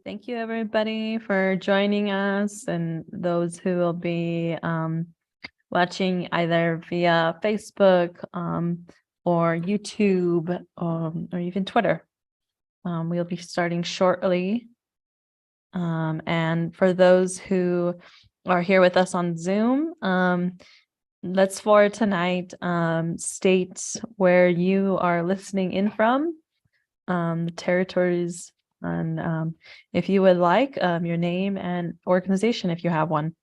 Thank you, everybody, for joining us, and those who will be watching either via Facebook or YouTube or even Twitter. We'll be starting shortly. And for those who are here with us on Zoom, let's for tonight state where you are listening in from, the territories, and if you would like, your name and organization if you have one.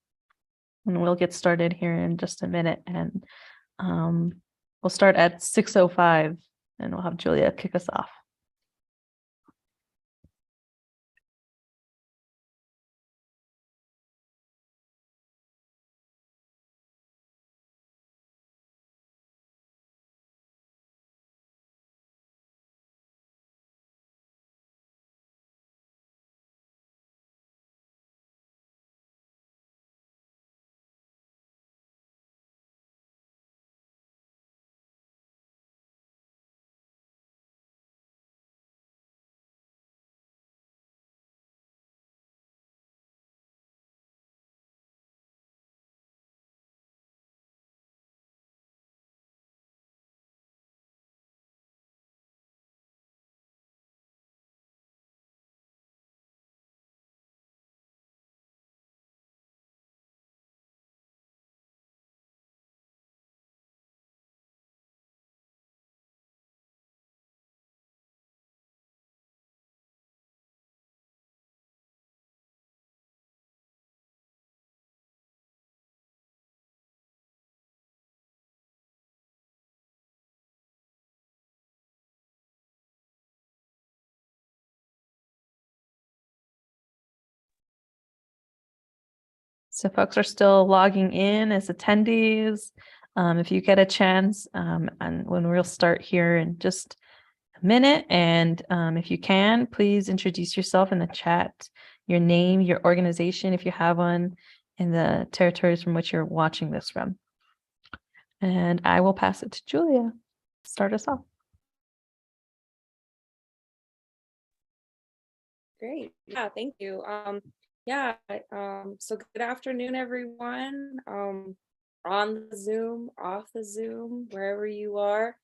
And we'll get started here in just a minute, and we'll start at 6:05, and we'll have Julia kick us off. So folks are still logging in as attendees. If you get a chance, and when we'll start here in just a minute, and if you can, please introduce yourself in the chat, your name, your organization, if you have one, in the territories from which you're watching this from. And I will pass it to Julia. Start us off. Great. Yeah, thank you. So good afternoon, everyone. On the Zoom, off the Zoom, wherever you are.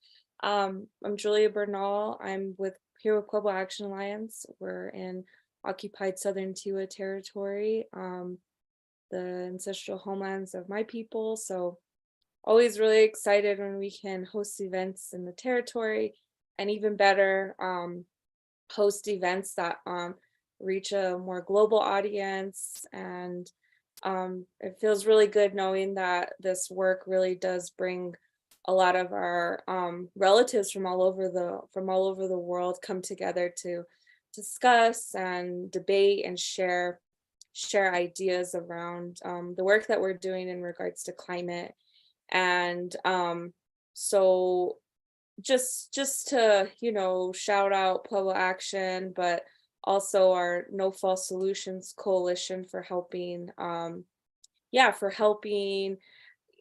I'm Julia Bernal. I'm here with Pueblo Action Alliance. We're in occupied Southern Tiwa territory, the ancestral homelands of my people. So always really excited when we can host events in the territory, and even better, host events that reach a more global audience. And it feels really good knowing that this work really does bring a lot of our relatives from all over the world come together to discuss and debate and share ideas around the work that we're doing in regards to climate. And so just to shout out Pueblo Action, but also our No False Solutions Coalition for helping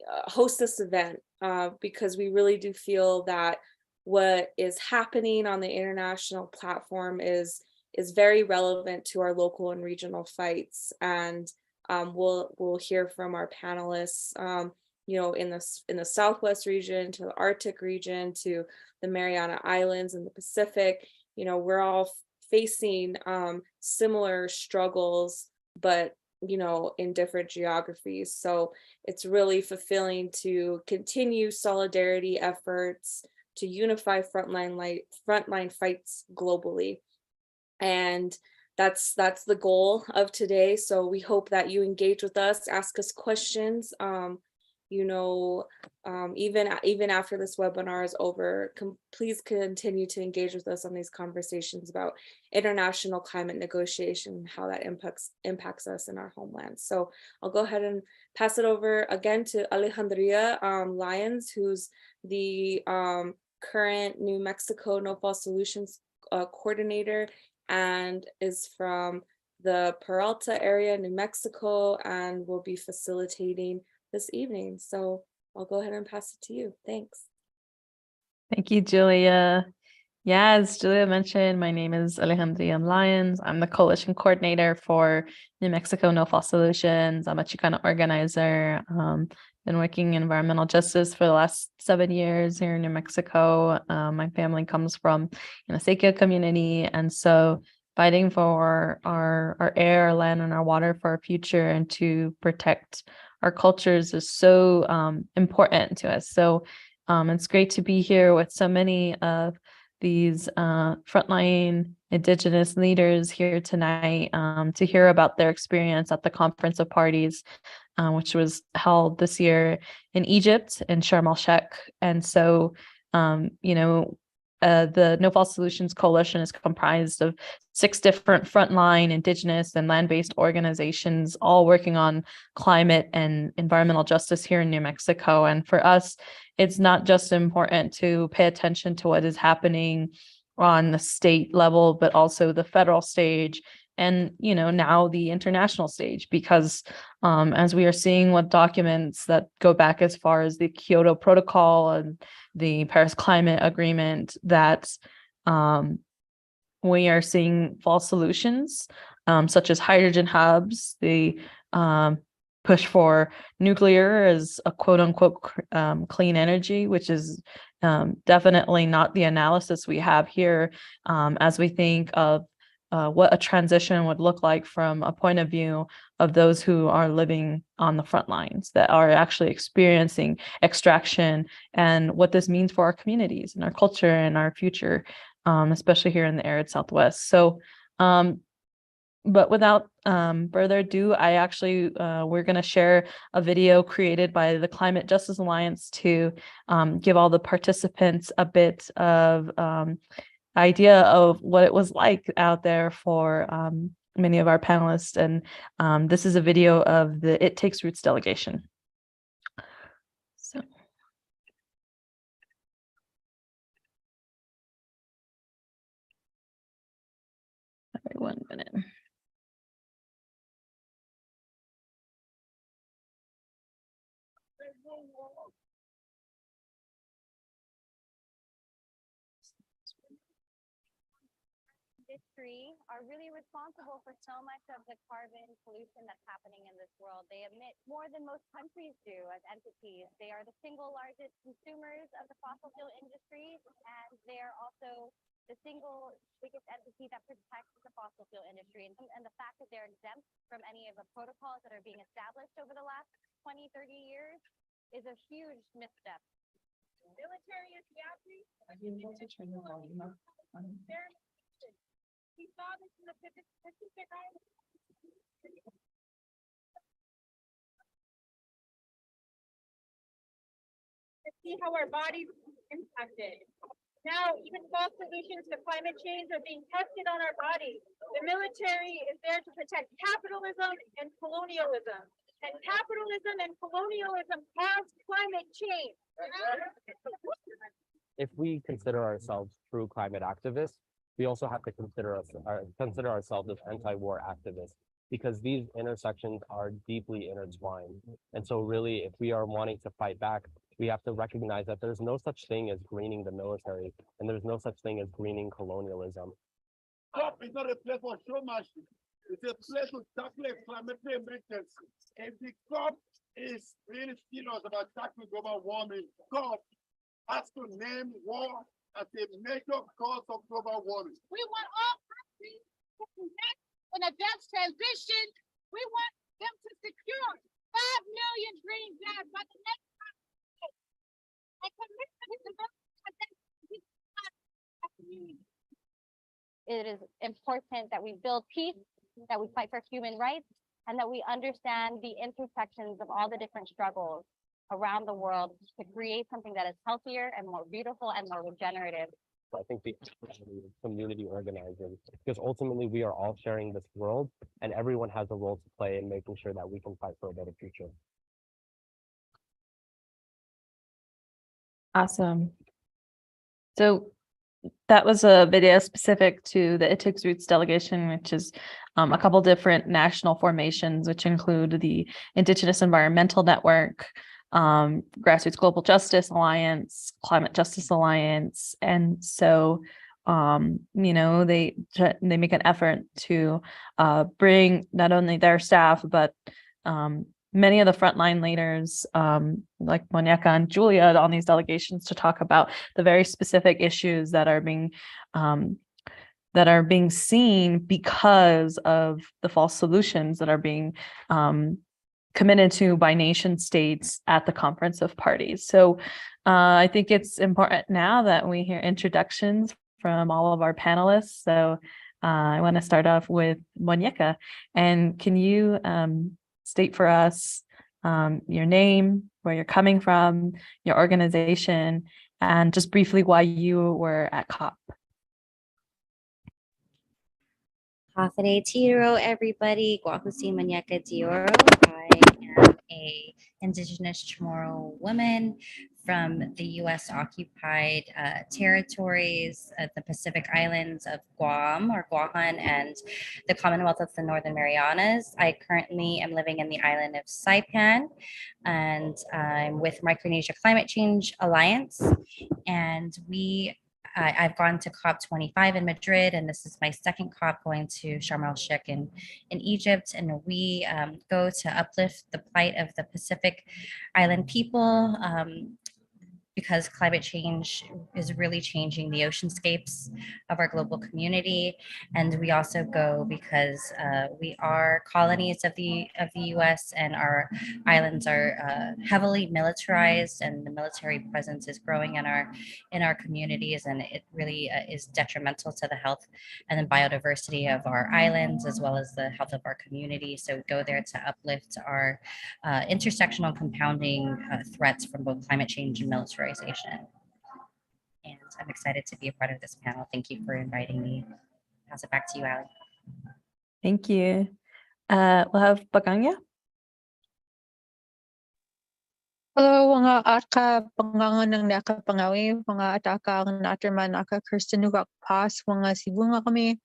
host this event, because we really do feel that what is happening on the international platform is very relevant to our local and regional fights. And we'll hear from our panelists in the Southwest region, to the Arctic region, to the Mariana Islands and the Pacific. We're all facing similar struggles, but in different geographies. So it's really fulfilling to continue solidarity efforts to unify frontline fights globally. And that's the goal of today. So we hope that you engage with us, ask us questions. Even after this webinar is over, please continue to engage with us on these conversations about international climate negotiation and how that impacts us in our homeland. So I'll go ahead and pass it over again to Alejandria Lyons, who's the current New Mexico No False Solutions coordinator, and is from the Peralta area, New Mexico, and will be facilitating this evening. So I'll go ahead and pass it to you. Thanks. Thank you, Julia. Yeah, as Julia mentioned, my name is Alejandria Lyons. I'm the coalition coordinator for New Mexico No Fossil Solutions. I'm a Chicana organizer. Been working in environmental justice for the last 7 years here in New Mexico. My family comes from a Sequia community, and so fighting for our air, our land, and our water for our future, and to protect our cultures is so important to us. So it's great to be here with so many of these frontline Indigenous leaders here tonight to hear about their experience at the Conference of Parties, which was held this year in Egypt in Sharm El-Sheikh. And so, the No Fossil Solutions Coalition is comprised of 6 different frontline Indigenous and land-based organizations, all working on climate and environmental justice here in New Mexico. And for us, it's not just important to pay attention to what is happening on the state level, but also the federal stage and, now the international stage, because as we are seeing with documents that go back as far as the Kyoto Protocol and the Paris Climate Agreement, that we are seeing false solutions, such as hydrogen hubs, the push for nuclear as a quote unquote clean energy, which is definitely not the analysis we have here as we think of what a transition would look like from a point of view of those who are living on the front lines, that are actually experiencing extraction, and what this means for our communities and our culture and our future, especially here in the arid Southwest. So but without further ado, we're going to share a video created by the Climate Justice Alliance to give all the participants a bit of idea of what it was like out there for many of our panelists. And this is a video of the It Takes Roots delegation. So. Sorry, 1 minute. Industry are really responsible for so much of the carbon pollution that's happening in this world. They emit more than most countries do as entities. They are the single largest consumers of the fossil fuel industry, and they are also the single biggest entity that protects the fossil fuel industry. And the fact that they're exempt from any of the protocols that are being established over the last 20, 30 years is a huge misstep. Military is the outreach. We saw this in the Pacific Islands. To see how our bodies impacted. Now, even false solutions to climate change are being tested on our bodies. The military is there to protect capitalism and colonialism. And capitalism and colonialism cause climate change. If we consider ourselves true climate activists, we also have to consider ourselves as anti-war activists, because these intersections are deeply intertwined. And so really, if we are wanting to fight back, we have to recognize that there's no such thing as greening the military, and there's no such thing as greening colonialism. COP is not a place for showmanship. It's a place to tackle climate emergency. If the COP is really serious about tackling global warming, COP has to name war as a major cause of global warming. We want all countries to connect in a just transition. We want them to secure 5 million green jobs by the next year. And commitment to development. It is important that we build peace, that we fight for human rights, and that we understand the intersections of all the different struggles around the world to create something that is healthier and more beautiful and more regenerative. I think the community organizing, because ultimately we are all sharing this world, and everyone has a role to play in making sure that we can fight for a better future. Awesome. So that was a video specific to the It Takes Roots delegation, which is a couple different national formations, which include the Indigenous Environmental Network, Grassroots Global Justice Alliance, Climate Justice Alliance. And so they make an effort to bring not only their staff, but many of the frontline leaders, like Moñeka and Julia, on these delegations to talk about the very specific issues that are being seen because of the false solutions that are being committed to by nation states at the Conference of Parties. So I think it's important now that we hear introductions from all of our panelists. So I want to start off with Moñeka. And can you state for us your name, where you're coming from, your organization, and just briefly why you were at COP? Hathare Tiro, everybody. Guahusi Moñeka De Oro. I am a Indigenous Chamorro woman from the U.S. occupied territories of the Pacific Islands of Guam or Guahan and the Commonwealth of the Northern Marianas. I currently am living in the island of Saipan, and I'm with Micronesia Climate Change Alliance, and I've gone to COP25 in Madrid, and this is my second COP going to Sharm El-Sheikh in Egypt. And we go to uplift the plight of the Pacific Island people, because climate change is really changing the oceanscapes of our global community. And we also go because we are colonies of the US, and our islands are heavily militarized, and the military presence is growing in our communities, and it really is detrimental to the health and the biodiversity of our islands, as well as the health of our community. So we go there to uplift our intersectional compounding threats from both climate change and militarization. And I'm excited to be a part of this panel. Thank you for inviting me. Pass it back to you, Ali. Thank you. We'll have Panganga. Hello, mga aka Panganga ng nakapangawi, mga ataka ang naterman nakakerstenugak pas, mga sibunga kami.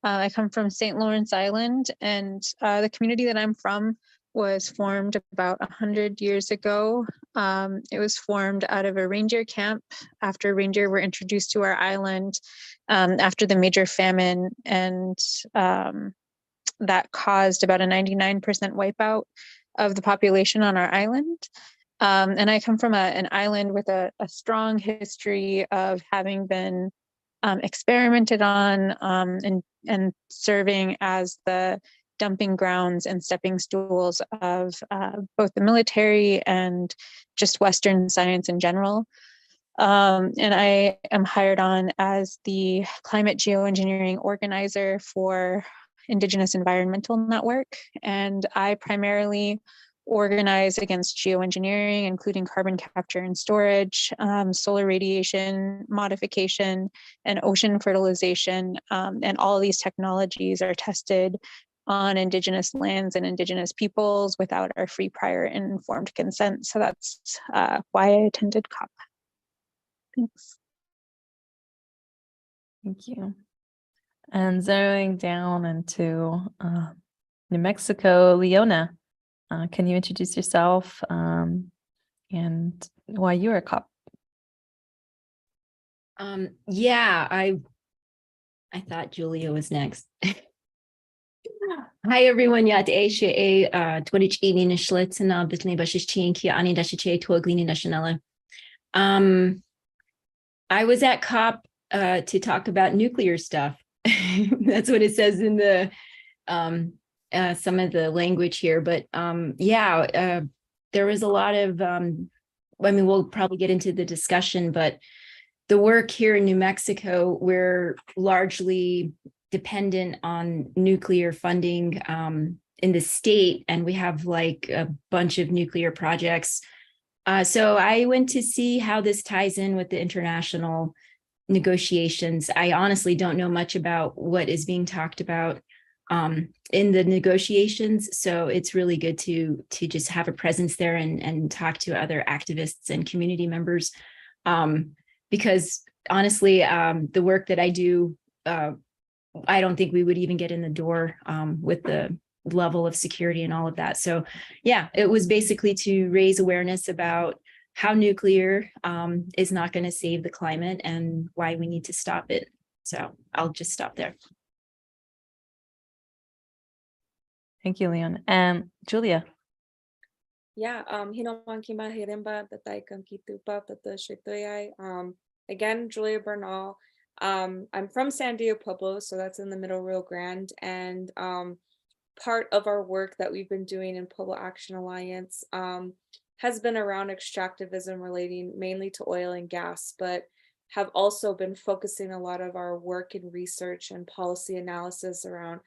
I come from St. Lawrence Island, and the community that I'm from was formed about 100 years ago. It was formed out of a reindeer camp after reindeer were introduced to our island after the major famine, and that caused about a 99% wipeout of the population on our island. And I come from an island with a strong history of having been experimented on and serving as the dumping grounds and stepping stools of both the military and just Western science in general. And I am hired on as the climate geoengineering organizer for Indigenous Environmental Network. And I primarily organize against geoengineering, including carbon capture and storage, solar radiation modification, and ocean fertilization. And all of these technologies are tested on Indigenous lands and Indigenous peoples without our free, prior, and informed consent. So that's why I attended COP. Thanks. Thank you. And zeroing down into New Mexico, Leona, can you introduce yourself and why you're a COP? Yeah, I thought Julia was next. Hi everyone, yat Asia Twitch eating Schlitz and Bitney Bushes Chinky Ani Dashiche Twoglini Nationella. I was at COP to talk about nuclear stuff. That's what it says in the some of the language here, but yeah, there was a lot of I mean, we'll probably get into the discussion, but the work here in New Mexico, we're largely dependent on nuclear funding in the state, and we have like a bunch of nuclear projects. So I went to see how this ties in with the international negotiations. I honestly don't know much about what is being talked about in the negotiations, so it's really good to just have a presence there and talk to other activists and community members, because honestly, the work that I do, I don't think we would even get in the door with the level of security and all of that. So yeah, it was basically to raise awareness about how nuclear is not going to save the climate and why we need to stop it. So I'll just stop there. Thank you, Leon. And Julia. Yeah, Hinomankima Hirimba Tataikan Kitupa Tata Shitoyai. Again, Julia Bernal. I'm from San Diego Pueblo, so that's in the Middle Rio Grande. And part of our work that we've been doing in Pueblo Action Alliance has been around extractivism relating mainly to oil and gas, but have also been focusing a lot of our work and research and policy analysis around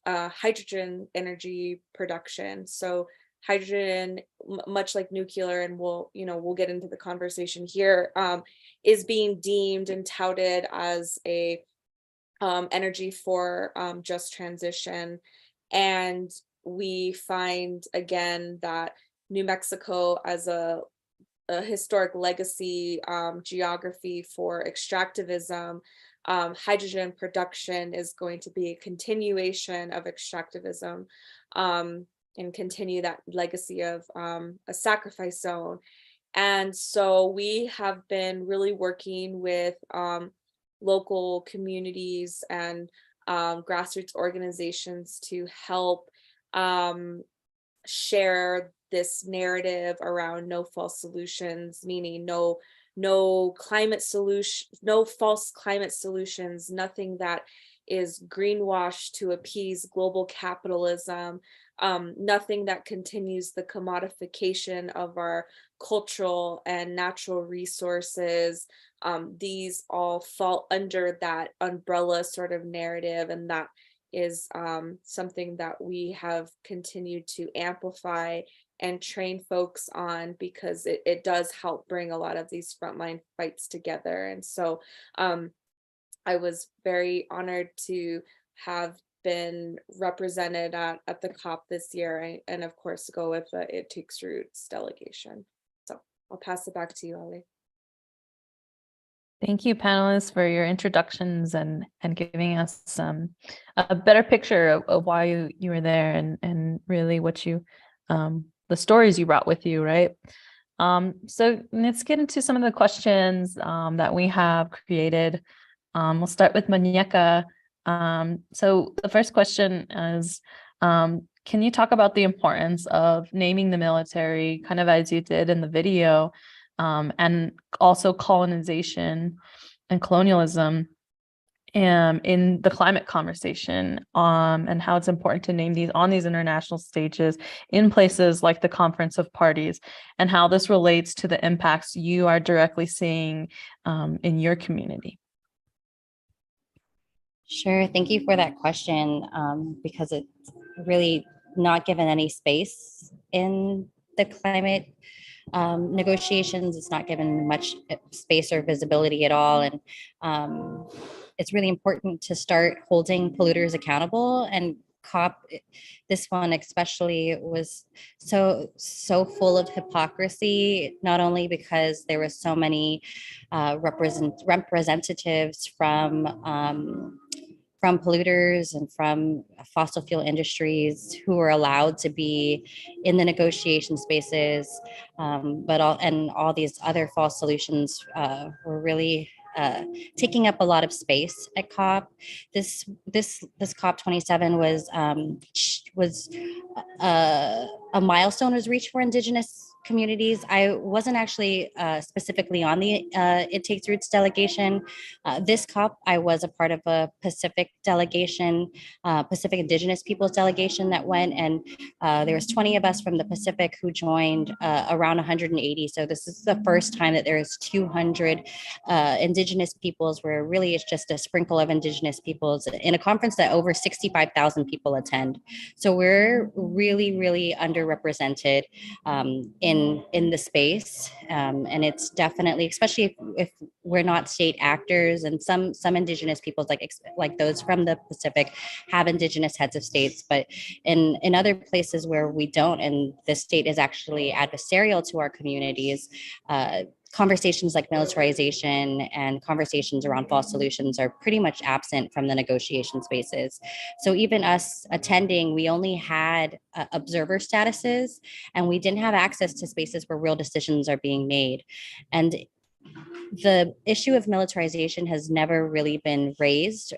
hydrogen energy production. So hydrogen, much like nuclear, and we'll get into the conversation here, is being deemed and touted as a energy for just transition. And we find again that New Mexico, as a historic legacy geography for extractivism, hydrogen production is going to be a continuation of extractivism, and continue that legacy of a sacrifice zone. And so we have been really working with local communities and grassroots organizations to help share this narrative around no false solutions, meaning no climate solution, no false climate solutions, nothing that is greenwashed to appease global capitalism, nothing that continues the commodification of our cultural and natural resources. These all fall under that umbrella sort of narrative, and that is something that we have continued to amplify and train folks on, because it does help bring a lot of these frontline fights together. And so I was very honored to have been represented at the COP this year, and of course go with the It Takes Roots delegation. So I'll pass it back to you, Ali. Thank you, panelists, for your introductions and giving us a better picture of why you were there, and really what you the stories you brought with you, right? So let's get into some of the questions that we have created. We'll start with Moñeka. So the first question is, can you talk about the importance of naming the military, kind of as you did in the video, and also colonization and colonialism in the climate conversation, and how it's important to name these on these international stages in places like the Conference of Parties, and how this relates to the impacts you are directly seeing in your community? Sure. Thank you for that question, because it's really not given any space in the climate negotiations. It's not given much space or visibility at all. And it's really important to start holding polluters accountable. And COP, this one especially, was so full of hypocrisy, not only because there were so many representatives from polluters and from fossil fuel industries who were allowed to be in the negotiation spaces, but all these other false solutions were really taking up a lot of space at COP. This COP27 was a milestone was reached for Indigenous communities. I wasn't actually specifically on the It Takes Roots delegation. This COP, I was a part of a Pacific delegation, Pacific Indigenous peoples delegation that went, and there was 20 of us from the Pacific who joined around 180. So this is the first time that there's 200 Indigenous peoples, where really it's just a sprinkle of Indigenous peoples in a conference that over 65,000 people attend. So we're really, really underrepresented in the space, and it's definitely, especially if we're not state actors, and some Indigenous peoples like those from the Pacific have Indigenous heads of states, but in other places where we don't, and the state is actually adversarial to our communities, conversations like militarization and conversations around false solutions are pretty much absent from the negotiation spaces. So even us attending, we only had observer statuses, and we didn't have access to spaces where real decisions are being made. And the issue of militarization has never really been raised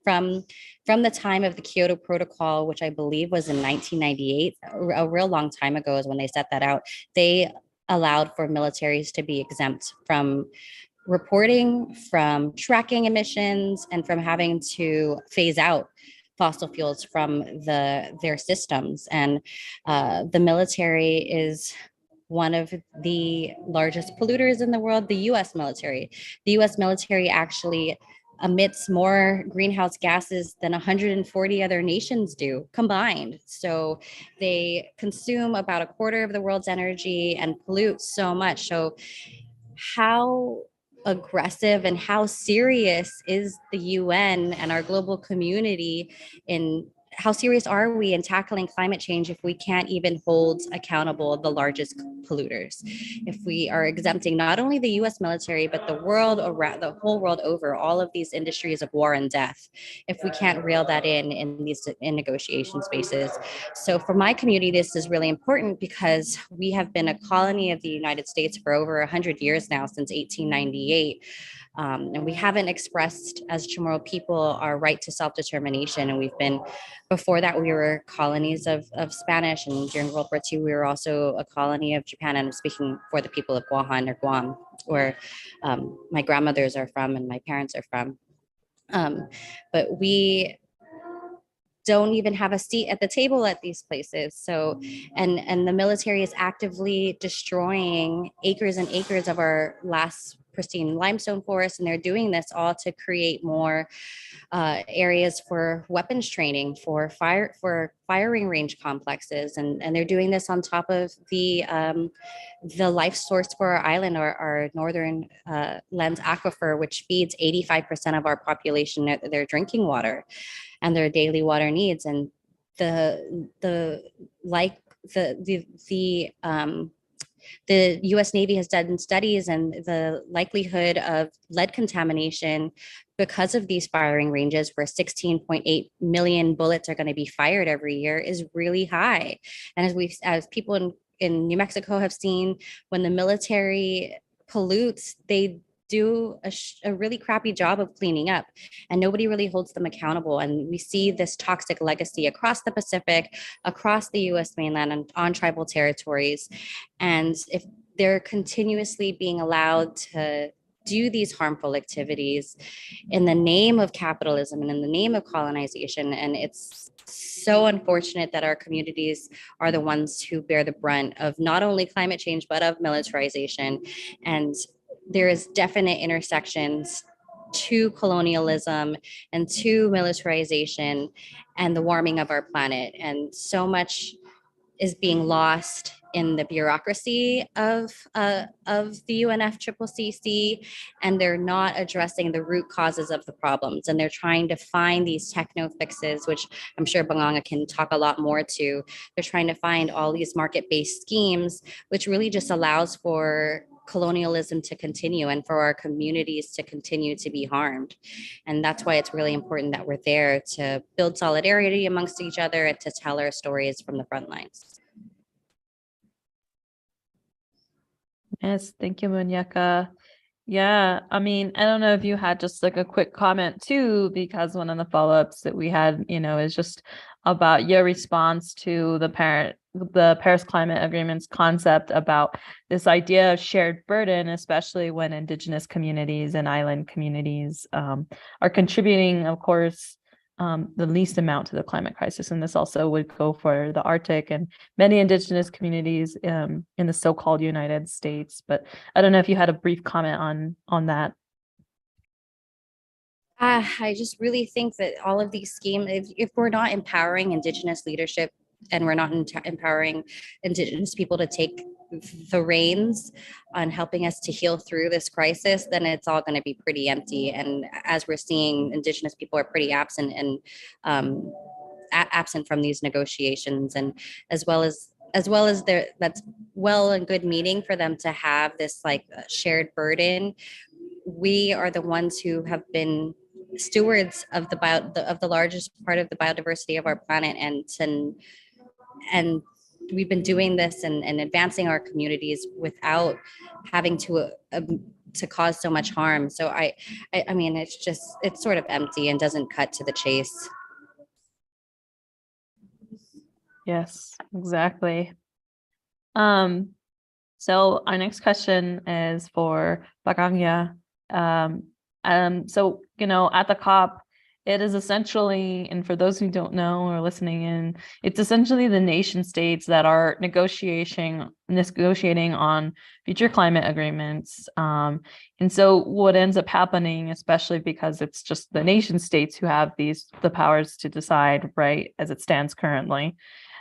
from the time of the Kyoto Protocol, which I believe was in 1998, a real long time ago is when they set that out. They allowed for militaries to be exempt from reporting, from tracking emissions, and from having to phase out fossil fuels from their systems. And the military is one of the largest polluters in the world, the US military. The US military actually emits more greenhouse gases than 140 other nations do combined. So they consume about a quarter of the world's energy and pollute so much. So how aggressive and how serious is the UN and our global community in how serious are we in tackling climate change if we can't even hold accountable the largest polluters? If we are exempting not only the US military, but the world around, the whole world over, all of these industries of war and death, if we can't reel that in these in negotiation spaces. So for my community, this is really important because we have been a colony of the United States for over 100 years now, since 1898. And we haven't expressed as Chamorro people our right to self-determination. And we've been, before that, we were colonies of Spanish. And during World War II, we were also a colony of Japan. And I'm speaking for the people of Wuhan or Guam, where my grandmothers are from and my parents are from. But we don't even have a seat at the table at these places. So, and the military is actively destroying acres and acres of our last pristine limestone forest. And they're doing this all to create more areas for weapons training, for firing range complexes. And they're doing this on top of the life source for our island, our northern lens aquifer, which feeds 85% of our population their drinking water and their daily water needs. And the US Navy has done studies, and the likelihood of lead contamination because of these firing ranges, where 16.8 million bullets are going to be fired every year, is really high. And as people in New Mexico have seen, when the military pollutes, they do a really crappy job of cleaning up, and nobody really holds them accountable. And we see this toxic legacy across the Pacific, across the US mainland, and on tribal territories. And if they're continuously being allowed to do these harmful activities in the name of capitalism and in the name of colonization, and it's so unfortunate that our communities are the ones who bear the brunt of not only climate change, but of militarization. And there is definite intersections to colonialism and to militarization and the warming of our planet. And so much is being lost in the bureaucracy of the UNFCCC, and they're not addressing the root causes of the problems. And they're trying to find these techno fixes, which I'm sure Panganga can talk a lot more to. They're trying to find all these market-based schemes, which really just allows for colonialism to continue and for our communities to continue to be harmed. And that's why it's really important that we're there to build solidarity amongst each other and to tell our stories from the front lines. Yes, thank you, Moñeka. Yeah, I mean, I don't know if you had just like a quick comment too, because one of the follow-ups that we had, is just about your response to the Paris Climate Agreement's concept about this idea of shared burden, especially when Indigenous communities and island communities are contributing, of course, the least amount to the climate crisis. And this also would go for the Arctic and many Indigenous communities in the so-called United States. But I don't know if you had a brief comment on that. I just really think that all of these schemes, if we're not empowering Indigenous leadership and we're not empowering Indigenous people to take the reins on helping us to heal through this crisis, then it's all going to be pretty empty. And as we're seeing, Indigenous people are pretty absent and absent from these negotiations, and as well as that's well and good meaning for them to have this like shared burden. We are the ones who have been stewards of the largest part of the biodiversity of our planet, and we've been doing this and advancing our communities without having to to cause so much harm. So I mean, it's sort of empty and doesn't cut to the chase. Yes, exactly. So our next question is for Panganga. So, at the COP, it is essentially, and for those who don't know or listening in, it's essentially the nation states that are negotiating on future climate agreements. And so what ends up happening, especially because it's just the nation states who have the powers to decide, right, as it stands currently,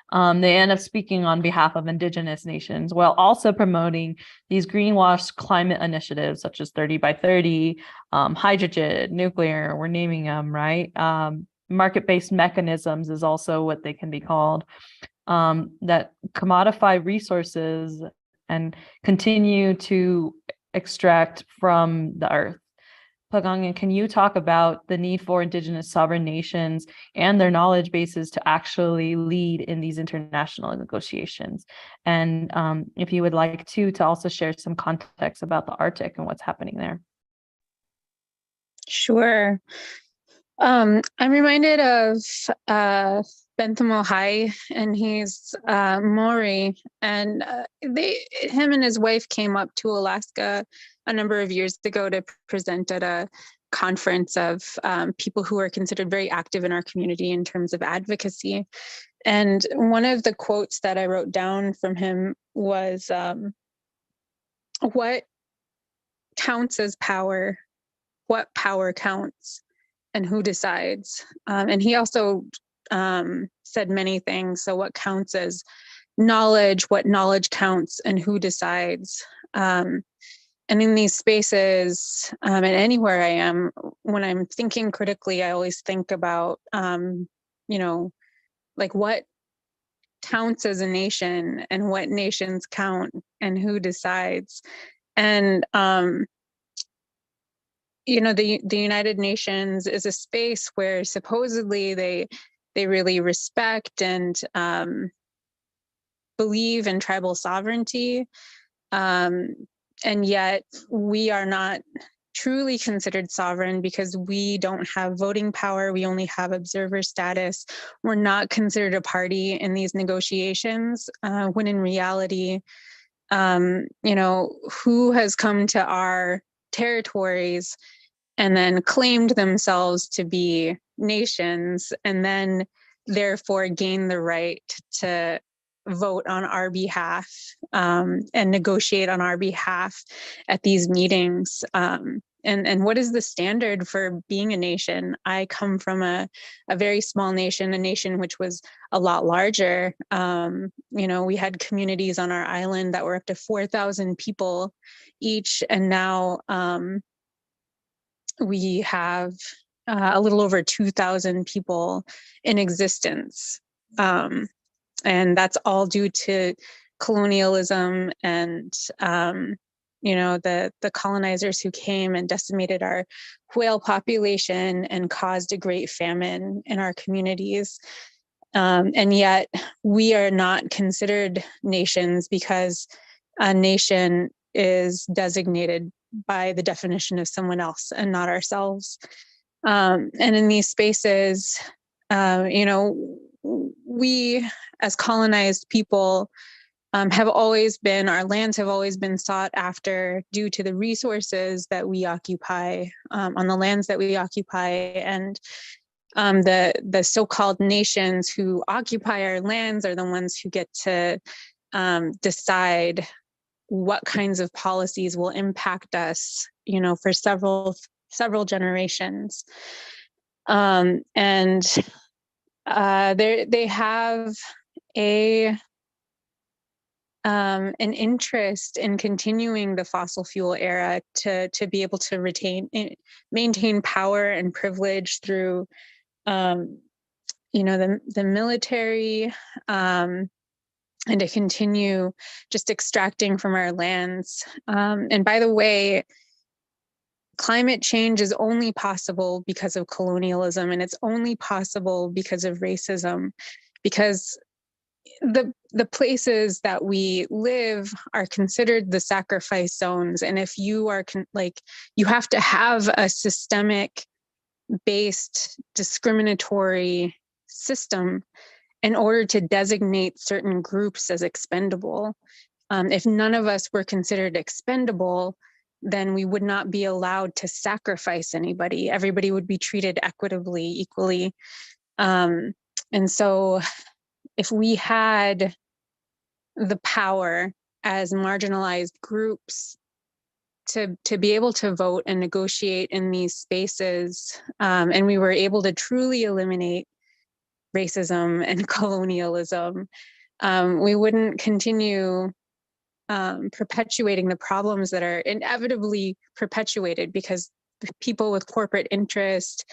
they end up speaking on behalf of Indigenous nations while also promoting these greenwashed climate initiatives such as 30 by 30, hydrogen, nuclear, we're naming them, right? Market-based mechanisms is also what they can be called, that commodify resources and continue to extract from the earth. Panganga, can you talk about the need for Indigenous sovereign nations and their knowledge bases to actually lead in these international negotiations? And if you would like to also share some context about the Arctic and what's happening there. Sure. I'm reminded of Bentham High, and he's Maori, and him and his wife came up to Alaska a number of years ago to present at a conference of people who are considered very active in our community in terms of advocacy. And one of the quotes that I wrote down from him was, what counts as power? What power counts? And who decides? And he also said many things. So what counts as knowledge, what knowledge counts, and who decides? And in these spaces, and anywhere I am, when I'm thinking critically, I always think about, like what counts as a nation and what nations count and who decides. And, the United Nations is a space where supposedly they really respect and believe in tribal sovereignty. And yet we are not truly considered sovereign because we don't have voting power. We only have observer status. We're not considered a party in these negotiations, when in reality, who has come to our territories and then claimed themselves to be nations and then therefore gained the right to vote on our behalf and negotiate on our behalf at these meetings. And what is the standard for being a nation? I come from a very small nation, a nation which was a lot larger. We had communities on our island that were up to 4,000 people each, and now we have a little over 2,000 people in existence. And that's all due to colonialism and, the colonizers who came and decimated our whale population and caused a great famine in our communities. And yet we are not considered nations because a nation is designated by the definition of someone else and not ourselves. And in these spaces, we as colonized people have always been, our lands have always been sought after due to the resources that we occupy on the lands that we occupy. And the so-called nations who occupy our lands are the ones who get to decide what kinds of policies will impact us, for several generations. And they have an interest in continuing the fossil fuel era to be able to maintain power and privilege through, the military, and to continue just extracting from our lands. And by the way, climate change is only possible because of colonialism, and it's only possible because of racism, because the places that we live are considered the sacrifice zones. And if you are you have to have a systemic based discriminatory system in order to designate certain groups as expendable. If none of us were considered expendable, then we would not be allowed to sacrifice anybody. Everybody would be treated equitably, equally. And so if we had the power as marginalized groups to be able to vote and negotiate in these spaces, and we were able to truly eliminate racism and colonialism, we wouldn't continue perpetuating the problems that are inevitably perpetuated because people with corporate interest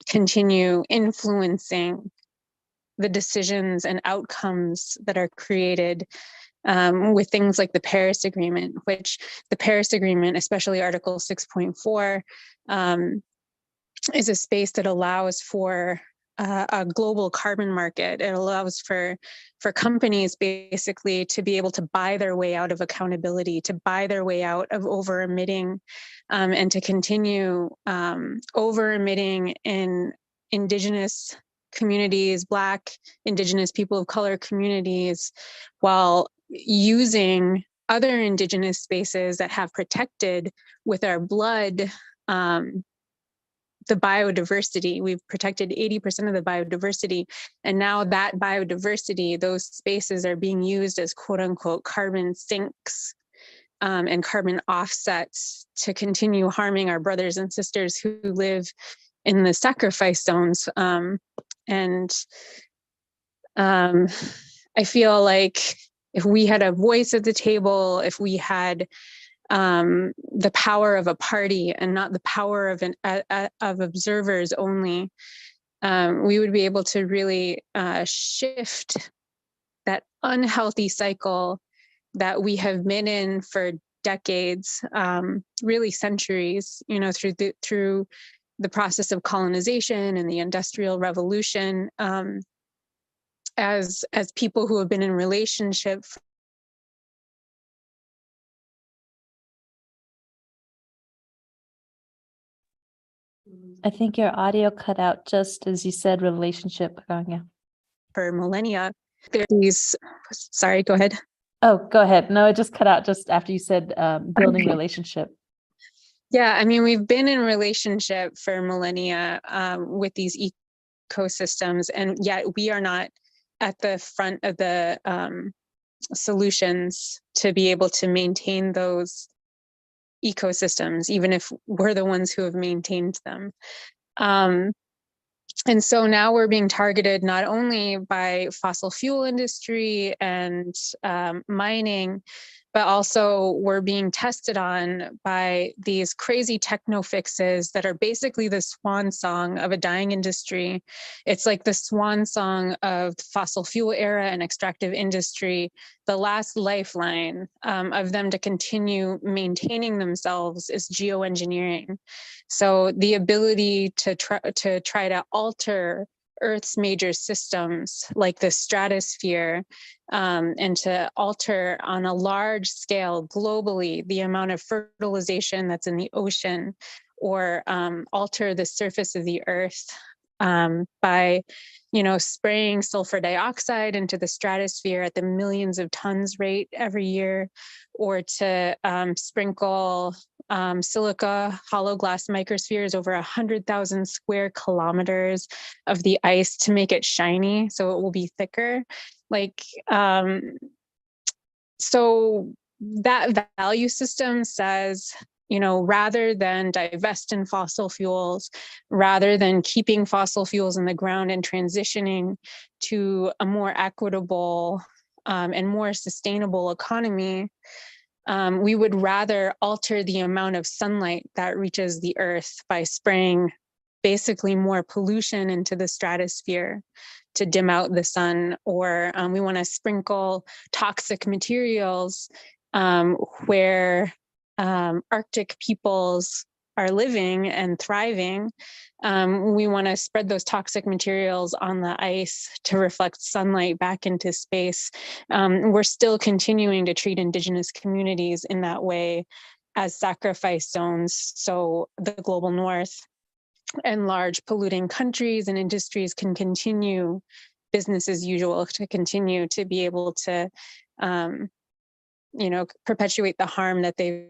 continue influencing the decisions and outcomes that are created with things like the Paris Agreement, which the Paris Agreement, especially Article 6.4, is a space that allows for a global carbon market. It allows for companies basically to be able to buy their way out of accountability, to buy their way out of over-emitting, and to continue over-emitting in Indigenous communities, Black, Indigenous, people of color communities, while using other Indigenous spaces that have protected with our blood the biodiversity. We've protected 80% of the biodiversity. And now that biodiversity, those spaces are being used as quote unquote carbon sinks and carbon offsets to continue harming our brothers and sisters who live in the sacrifice zones. I feel like if we had a voice at the table, if we had the power of a party and not the power of observers only, we would be able to really shift that unhealthy cycle that we have been in for decades, really centuries, through the process of colonization and the Industrial Revolution, as people who have been in relationship. I think your audio cut out just as you said relationship, Panganga. For millennia. There are these, sorry, go ahead. Oh, go ahead. No, it just cut out just after you said building relationship. Yeah, I mean, we've been in relationship for millennia with these ecosystems, and yet we are not at the front of the solutions to be able to maintain those ecosystems, even if we're the ones who have maintained them. And so now we're being targeted not only by fossil fuel industry and mining, but also we're being tested on by these crazy techno fixes that are basically the swan song of a dying industry. It's like the swan song of the fossil fuel era and extractive industry, the last lifeline of them to continue maintaining themselves is geoengineering. So the ability to try to alter Earth's major systems like the stratosphere, and to alter on a large scale globally the amount of fertilization that's in the ocean, or alter the surface of the Earth by spraying sulfur dioxide into the stratosphere at the millions of tons rate every year, or to sprinkle silica hollow glass microspheres over 100,000 square kilometers of the ice to make it shiny so it will be thicker. So that value system says, rather than divest in fossil fuels, rather than keeping fossil fuels in the ground and transitioning to a more equitable and more sustainable economy, we would rather alter the amount of sunlight that reaches the Earth by spraying basically more pollution into the stratosphere to dim out the sun, or we want to sprinkle toxic materials where Arctic peoples are living and thriving, we want to spread those toxic materials on the ice to reflect sunlight back into space. We're still continuing to treat Indigenous communities in that way as sacrifice zones. So the global North and large polluting countries and industries can continue business as usual, to continue to be able to, perpetuate the harm that they've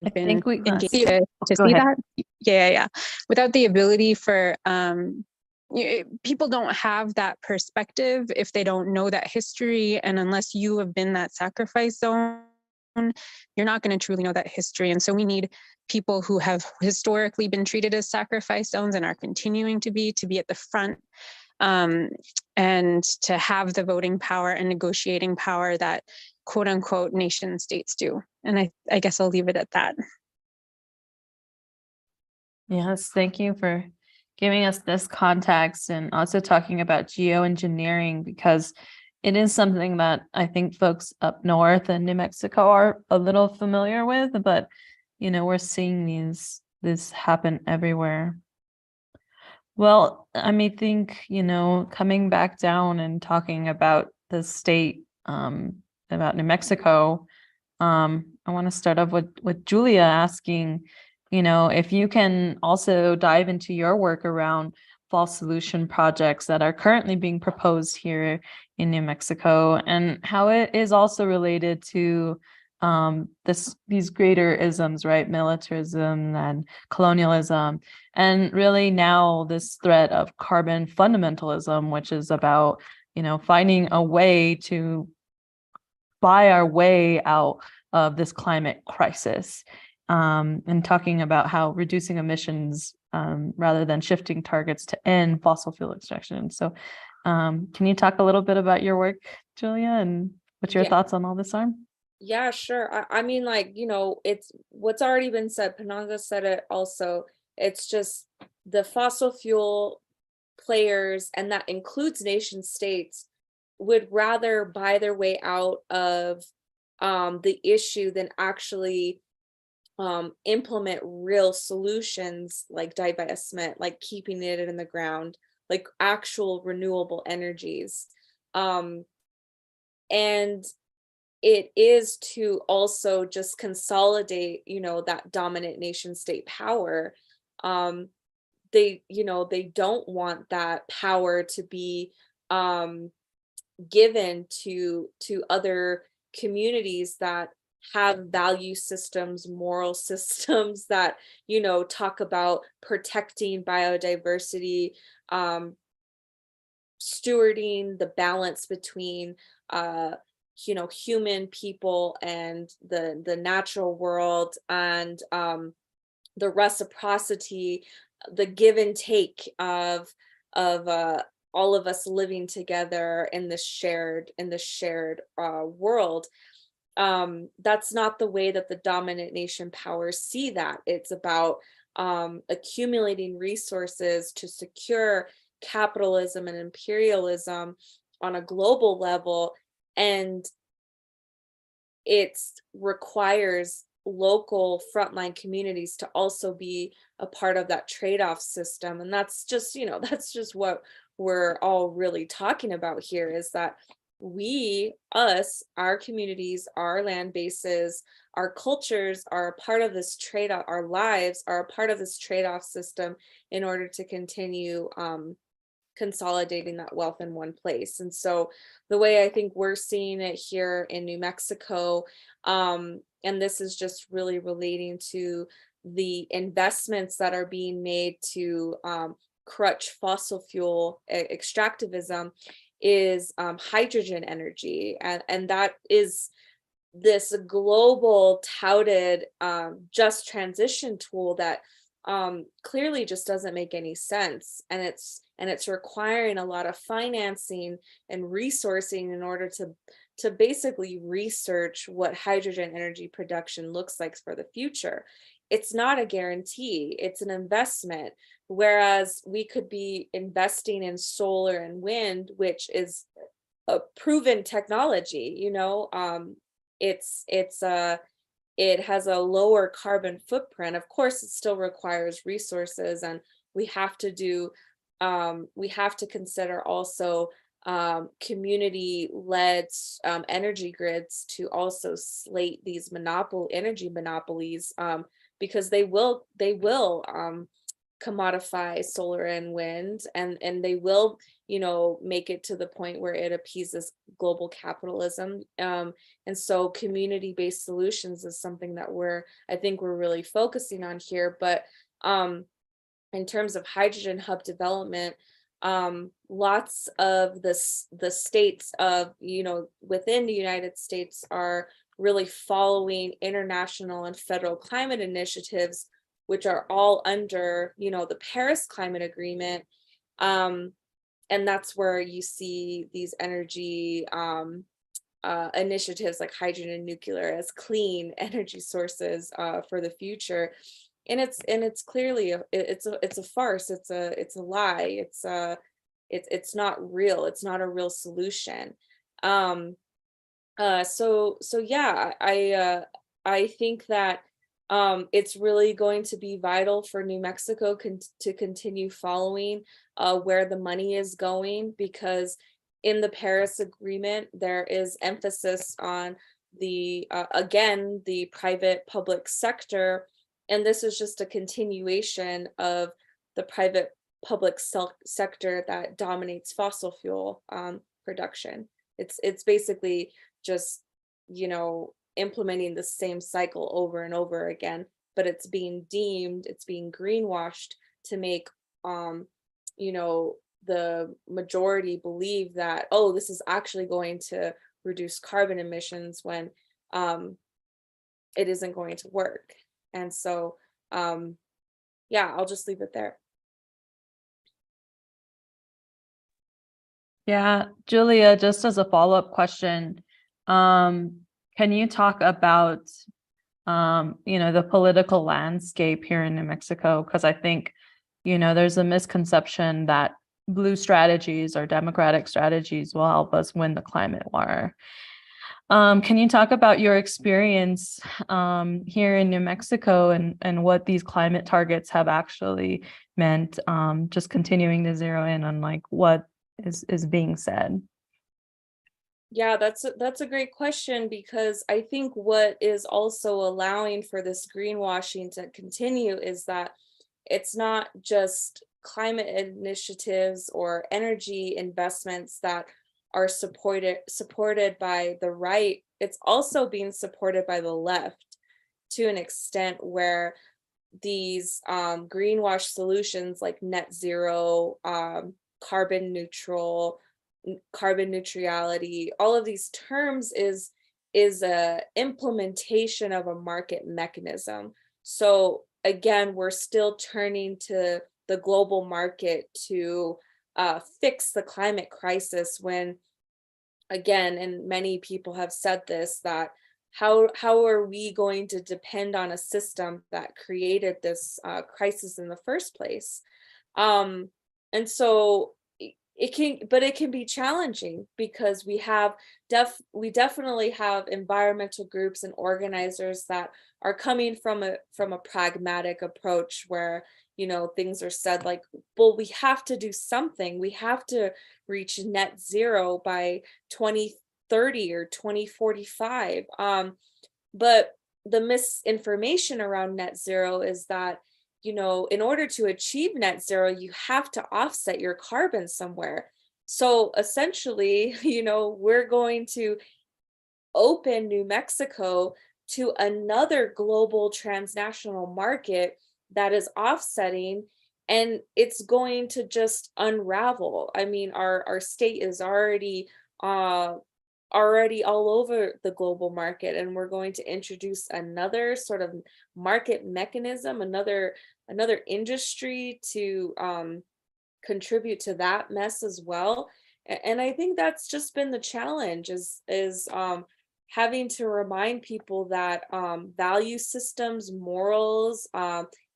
I think we engaged lost you. to Go see ahead. that. Yeah. Without the ability for people don't have that perspective if they don't know that history, and unless you have been that sacrifice zone, you're not going to truly know that history. And so we need people who have historically been treated as sacrifice zones and are continuing to be at the front, and to have the voting power and negotiating power that quote unquote nation states do. And I guess I'll leave it at that. Yes, thank you for giving us this context and also talking about geoengineering, because it is something that I think folks up north in New Mexico are a little familiar with, but we're seeing this happen everywhere. Well, I think, coming back down and talking about the state, about New Mexico, I want to start off with Julia asking, if you can also dive into your work around fall solution projects that are currently being proposed here in New Mexico, and how it is also related to these greater isms, right? Militarism and colonialism, and really now this threat of carbon fundamentalism, which is about, finding a way to buy our way out of this climate crisis, and talking about how reducing emissions rather than shifting targets to end fossil fuel extraction. So can you talk a little bit about your work, Julia, and what your thoughts on all this are? Yeah, sure. I mean, it's what's already been said. Panganga said it also. It's just the fossil fuel players, and that includes nation states, would rather buy their way out of the issue than actually implement real solutions like divestment, like keeping it in the ground, like actual renewable energies. And it is to also just consolidate, that dominant nation state power. They don't want that power to be given to other communities that have value systems, moral systems that, talk about protecting biodiversity, stewarding the balance between human people and the natural world, and the reciprocity, the give and take of all of us living together in this shared world. That's not the way that the dominant nation powers see that. It's about accumulating resources to secure capitalism and imperialism on a global level, and it requires local frontline communities to also be a part of that trade-off system. And that's just what we're all really talking about here, is that our communities, our land bases, our cultures are a part of this trade-off, our lives are a part of this trade-off system in order to continue consolidating that wealth in one place. And so the way I think we're seeing it here in New Mexico, and this is just really relating to the investments that are being made to crutch fossil fuel extractivism, is hydrogen energy. And that is this global touted just transition tool that clearly just doesn't make any sense. And it's requiring a lot of financing and resourcing in order to basically research what hydrogen energy production looks like for the future. It's not a guarantee, it's an investment. whereas we could be investing in solar and wind, which is a proven technology, you know. It has a lower carbon footprint. Of course, it still requires resources, and we have to consider also community-led energy grids to also slate these energy monopolies, because they will commodify solar and wind, and they will, you know, make it to the point where it appeases global capitalism. And so community-based solutions is something that I think we're really focusing on here. But in terms of hydrogen hub development, lots of the states of, you know, within the United States are really following international and federal climate initiatives, which are all under, you know, the Paris Climate Agreement. And that's where you see these energy initiatives like hydrogen and nuclear as clean energy sources for the future. And it's clearly it's a farce. It's a lie. It's not real. It's not a real solution. So yeah, I think that it's really going to be vital for New Mexico to continue following where the money is going, because in the Paris Agreement, there is emphasis on again, the private public sector. And this is just a continuation of the private public sector that dominates fossil fuel production. It's basically just, you know, implementing the same cycle over and over again, but it's being greenwashed to make you know, the majority believe that, oh, this is actually going to reduce carbon emissions, when it isn't going to work. And so yeah, I'll just leave it there. Yeah, Julia, just as a follow-up question, can you talk about you know, the political landscape here in New Mexico? Because I think, you know, there's a misconception that blue strategies or democratic strategies will help us win the climate war. Can you talk about your experience here in New Mexico and what these climate targets have actually meant, just continuing to zero in on like what is being said? Yeah, that's a great question, because I think what is also allowing for this greenwashing to continue is that it's not just climate initiatives or energy investments that are supported by the right. It's also being supported by the left to an extent, where these greenwash solutions like net zero, carbon neutral, carbon neutrality, all of these terms is a implementation of a market mechanism. So again, we're still turning to the global market to fix the climate crisis, when again, and many people have said this, that how are we going to depend on a system that created this crisis in the first place? And so it can be challenging, because we definitely have environmental groups and organizers that are coming from a pragmatic approach, where, you know, things are said like, well, we have to do something. We have to reach net zero by 2030 or 2045. But the misinformation around net zero is that, you know, in order to achieve net zero, you have to offset your carbon somewhere. So essentially, you know, we're going to open New Mexico to another global transnational market that is offsetting, and it's going to just unravel. I mean, our state is already all over the global market, and we're going to introduce another sort of market mechanism, another industry to contribute to that mess as well. And I think that's just been the challenge, is having to remind people that value systems, morals,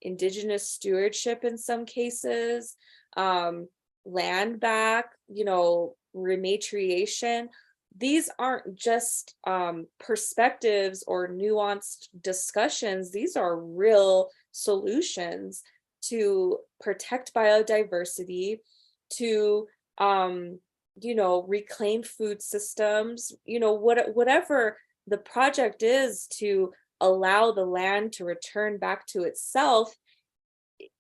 indigenous stewardship in some cases, land back, rematriation. These aren't just perspectives or nuanced discussions. These are real solutions to protect biodiversity, to reclaim food systems, whatever the project is to allow the land to return back to itself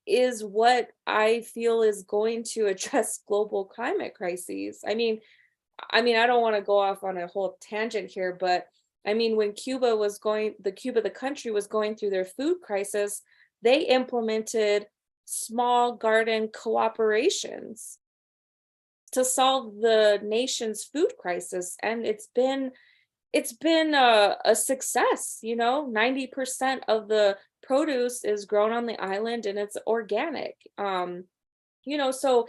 is what I feel is going to address global climate crises. I mean, I don't want to go off on a whole tangent here, but I mean, when the country was going through their food crisis, they implemented small garden cooperations to solve the nation's food crisis. And it's been a success. 90% of the produce is grown on the island and it's organic. So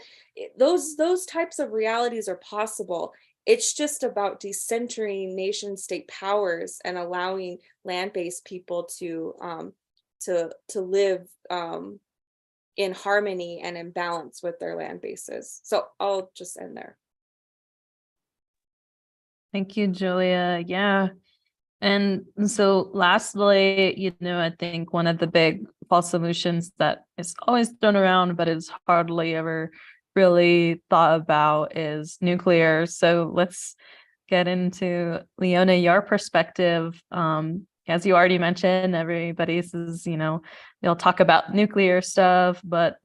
those types of realities are possible. It's just about decentering nation state powers and allowing land-based people to live in harmony and in balance with their land bases. So I'll just end there. Thank you, Julia. Yeah. And so lastly, I think one of the big false solutions that is always thrown around, but is hardly ever really thought about is nuclear. So let's get into, Leona, your perspective. As you already mentioned, everybody says, they'll talk about nuclear stuff, but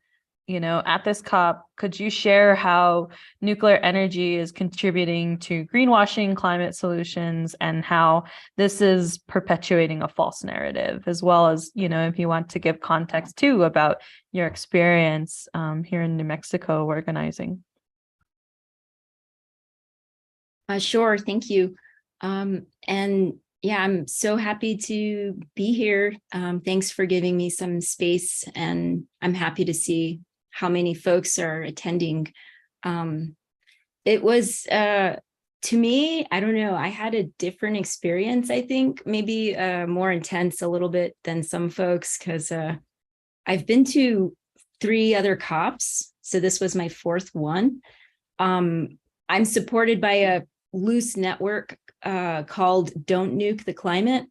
at this COP, could you share how nuclear energy is contributing to greenwashing climate solutions and how this is perpetuating a false narrative, as well as, if you want to give context too about your experience here in New Mexico organizing? Sure, thank you. And yeah, I'm so happy to be here. Thanks for giving me some space, and I'm happy to see how many folks are attending. It was, to me, I don't know, I had a different experience, I think, maybe more intense a little bit than some folks, because I've been to 3 other COPs, so this was my 4th one. I'm supported by a loose network called Don't Nuke the Climate.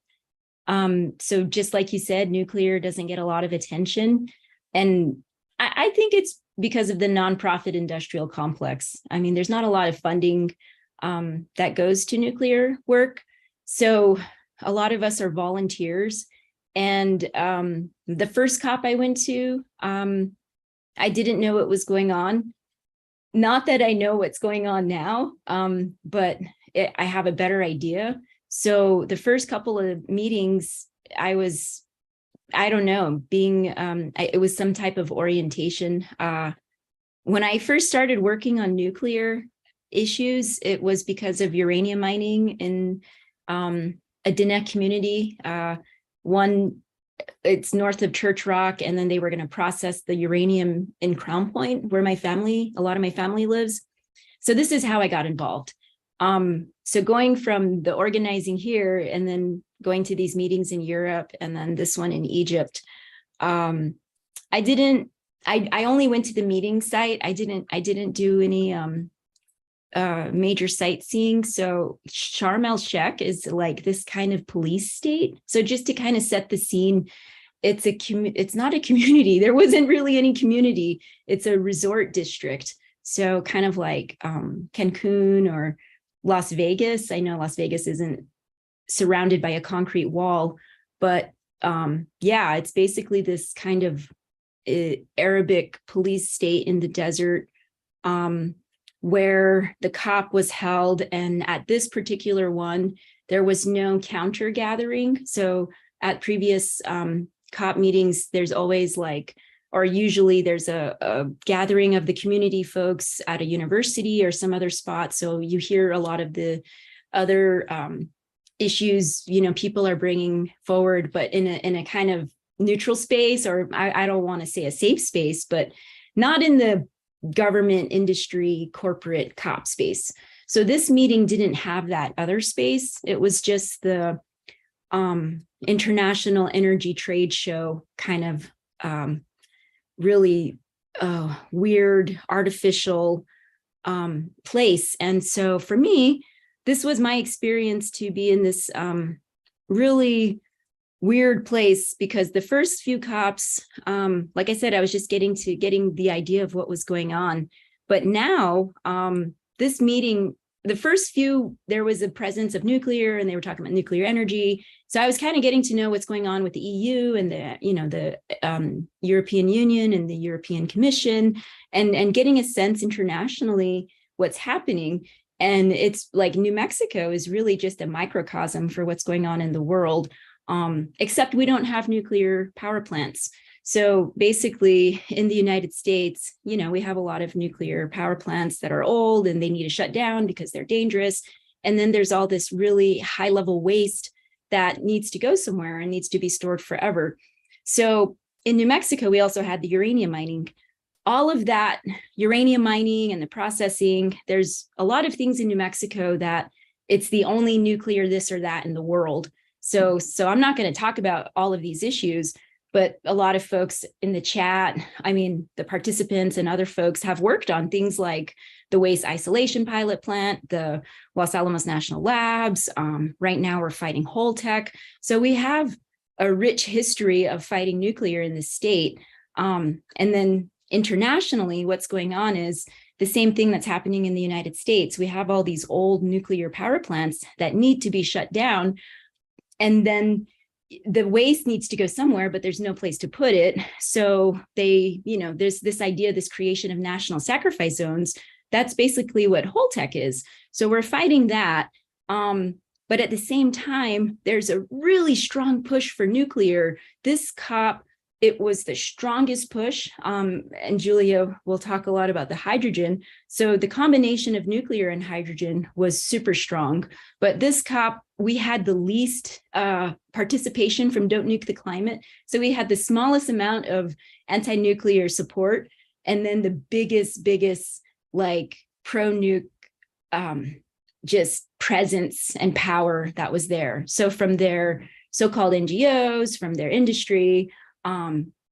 So just like you said, nuclear doesn't get a lot of attention. And I think it's because of the nonprofit industrial complex. I mean, there's not a lot of funding that goes to nuclear work. So a lot of us are volunteers. And the first COP I went to, I didn't know what was going on. Not that I know what's going on now, but I have a better idea. So the first couple of meetings, I don't know, it was some type of orientation. When I first started working on nuclear issues, it was because of uranium mining in a Diné community. It's north of Church Rock, and then they were going to process the uranium in Crown Point, where a lot of my family lives. So this is how I got involved. So going from the organizing here and then going to these meetings in Europe and then this one in Egypt, I only went to the meeting site. I didn't do any major sightseeing. So Sharm El-Sheikh is like this kind of police state. So just to kind of set the scene, it's not a community. There wasn't really any community. It's a resort district. So kind of like Cancun or Las Vegas. I know Las Vegas isn't surrounded by a concrete wall, but yeah, it's basically this kind of Arabic police state in the desert, where the COP was held. And at this particular one, there was no counter gathering. So at previous COP meetings, there's always usually there's a gathering of the community folks at a university or some other spot. So you hear a lot of the other issues, people are bringing forward, but in a kind of neutral space, or I don't want to say a safe space, but not in the government, industry, corporate COP space. So this meeting didn't have that other space. It was just the International Energy Trade Show kind of really weird, artificial place. And so for me, this was my experience to be in this really weird place, because the first few COPs, like I said, I was just getting the idea of what was going on. But now this meeting, the first few, there was a presence of nuclear and they were talking about nuclear energy. So I was kind of getting to know what's going on with the EU and the European Union and the European Commission, and getting a sense internationally what's happening. And it's like New Mexico is really just a microcosm for what's going on in the world, except we don't have nuclear power plants. So basically in the United States, we have a lot of nuclear power plants that are old and they need to shut down because they're dangerous. And then there's all this really high level waste that needs to go somewhere and needs to be stored forever. So in New Mexico, we also had the uranium mining. All of that uranium mining and the processing, there's a lot of things in New Mexico that it's the only nuclear this or that in the world. So I'm not going to talk about all of these issues, but a lot of folks in the chat, the participants and other folks have worked on things like the waste isolation pilot plant, the Los Alamos National Labs. Right now we're fighting Holtec. So we have a rich history of fighting nuclear in the state. And then internationally, what's going on is the same thing that's happening in the United States. We have all these old nuclear power plants that need to be shut down. And then the waste needs to go somewhere, but there's no place to put it. So there's this idea, this creation of national sacrifice zones. That's basically what Holtec is. So we're fighting that. But at the same time, there's a really strong push for nuclear. This COP, it was the strongest push. And Julia will talk a lot about the hydrogen. So the combination of nuclear and hydrogen was super strong. But this COP, we had the least participation from Don't Nuke the Climate. So we had the smallest amount of anti-nuclear support. And then the biggest like pro-nuke just presence and power that was there. So from their so-called NGOs, from their industry,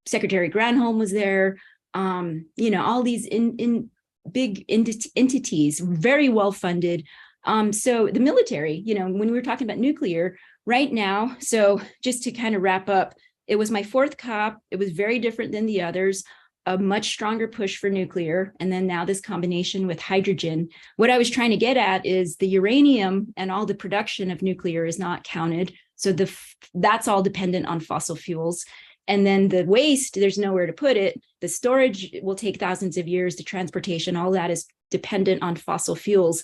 Secretary Granholm was there, all these big entities, very well funded. So the military, when we were talking about nuclear right now, so just to kind of wrap up, it was my fourth COP. It was very different than the others, a much stronger push for nuclear. And then now this combination with hydrogen. What I was trying to get at is the uranium and all the production of nuclear is not counted. So that's all dependent on fossil fuels. And then the waste, there's nowhere to put it. The storage will take thousands of years, the transportation, all that is dependent on fossil fuels.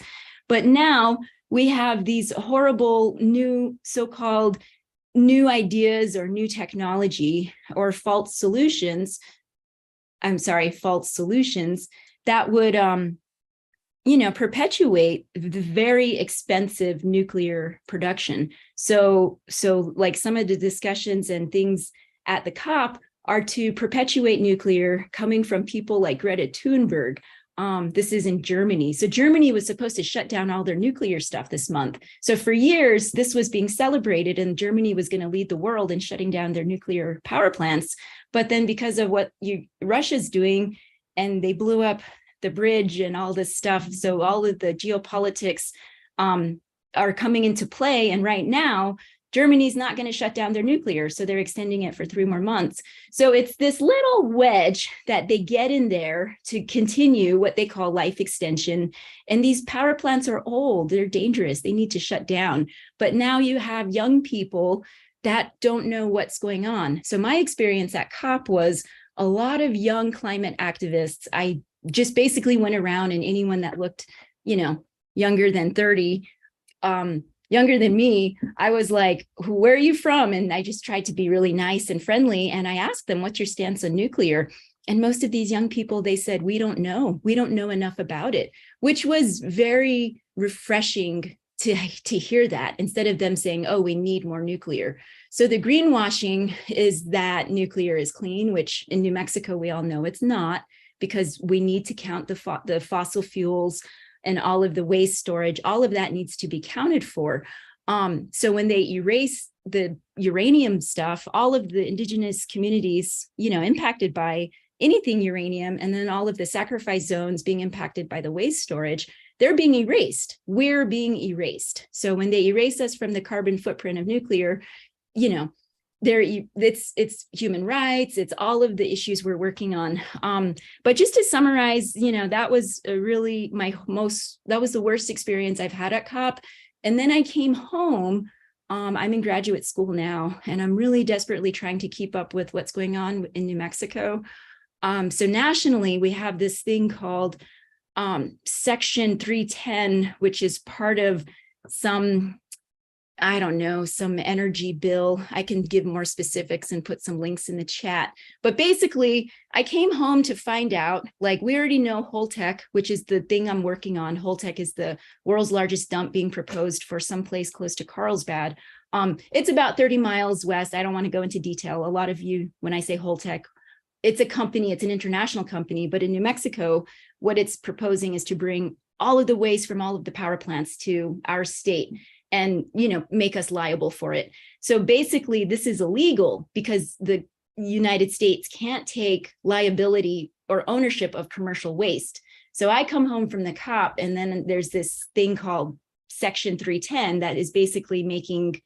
But now we have these horrible new so-called new ideas or new technology or false solutions that would, perpetuate the very expensive nuclear production. So like some of the discussions and things at the COP are to perpetuate nuclear coming from people like Greta Thunberg. This is in Germany. So Germany was supposed to shut down all their nuclear stuff this month. So for years, this was being celebrated and Germany was going to lead the world in shutting down their nuclear power plants. But then because of what Russia's doing, and they blew up the bridge and all this stuff. So all of the geopolitics are coming into play. And right now, Germany's not going to shut down their nuclear, so they're extending it for 3 more months. So it's this little wedge that they get in there to continue what they call life extension. And these power plants are old, they're dangerous, they need to shut down. But now you have young people that don't know what's going on. So my experience at COP was a lot of young climate activists. I just basically went around, and anyone that looked, younger than 30, younger than me, I was like, where are you from? And I just tried to be really nice and friendly. And I asked them, what's your stance on nuclear? And most of these young people, they said, we don't know. We don't know enough about it, which was very refreshing to hear that, instead of them saying, oh, we need more nuclear. So the greenwashing is that nuclear is clean, which in New Mexico, we all know it's not, because we need to count the fossil fuels and all of the waste storage, all of that needs to be counted for. So when they erase the uranium stuff, all of the indigenous communities, impacted by anything uranium, and then all of the sacrifice zones being impacted by the waste storage, they're being erased. We're being erased. So when they erase us from the carbon footprint of nuclear, it's human rights, it's all of the issues we're working on. But just to summarize, that was that was the worst experience I've had at COP. And then I came home. I'm in graduate school now, and I'm really desperately trying to keep up with what's going on in New Mexico. So nationally, we have this thing called Section 310, which is part of some energy bill. I can give more specifics and put some links in the chat. But basically, I came home to find out, we already know Holtec, which is the thing I'm working on. Holtec is the world's largest dump being proposed for someplace close to Carlsbad. It's about 30 miles west. I don't want to go into detail. A lot of you, when I say Holtec, it's a company, it's an international company, but in New Mexico, what it's proposing is to bring all of the waste from all of the power plants to our state and, make us liable for it. So basically, this is illegal because the United States can't take liability or ownership of commercial waste. So I come home from the COP, and then there's this thing called Section 310 that is basically making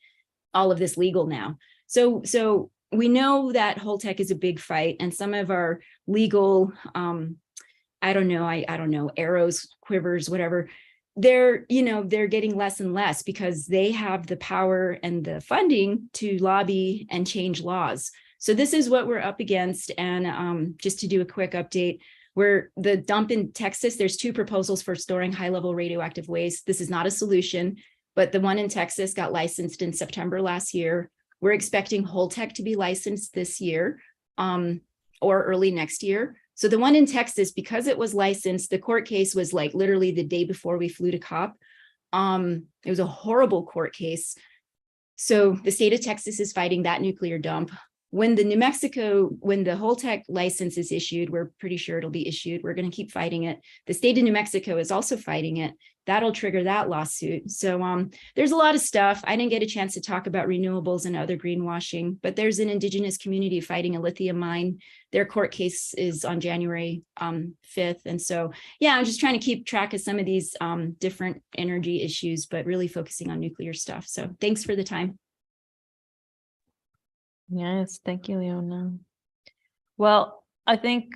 all of this legal now. So we know that Holtec is a big fight, and some of our legal, I don't know, arrows, quivers, whatever, they're getting less and less because they have the power and the funding to lobby and change laws. So this is what we're up against. And just to do a quick update, where the dump in Texas, there's 2 proposals for storing high-level radioactive waste. This is not a solution, but the one in Texas got licensed in September last year. We're expecting Holtec to be licensed this year or early next year. So the one in Texas, because it was licensed, the court case was literally the day before we flew to COP. It was a horrible court case. So the state of Texas is fighting that nuclear dump. When the Holtec license is issued, we're pretty sure it'll be issued. We're going to keep fighting it. The state of New Mexico is also fighting it. That'll trigger that lawsuit. So there's a lot of stuff. I didn't get a chance to talk about renewables and other greenwashing, but there's an indigenous community fighting a lithium mine. Their court case is on January 5th. And so, yeah, I'm just trying to keep track of some of these different energy issues, but really focusing on nuclear stuff. So thanks for the time. Yes, thank you, Leona. Well, I think,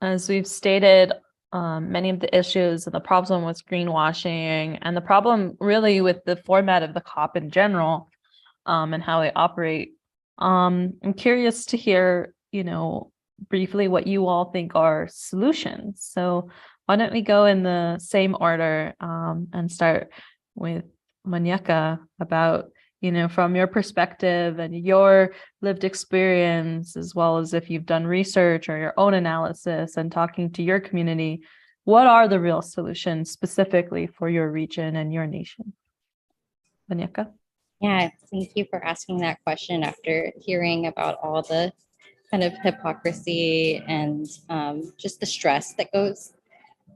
as we've stated, many of the issues and the problem with greenwashing and the problem really with the format of the COP in general and how they operate. I'm curious to hear, briefly what you all think are solutions. So why don't we go in the same order and start with Moñeka about from your perspective and your lived experience, as well as if you've done research or your own analysis and talking to your community, what are the real solutions specifically for your region and your nation? Moñeka? Yeah, thank you for asking that question after hearing about all the kind of hypocrisy and just the stress that goes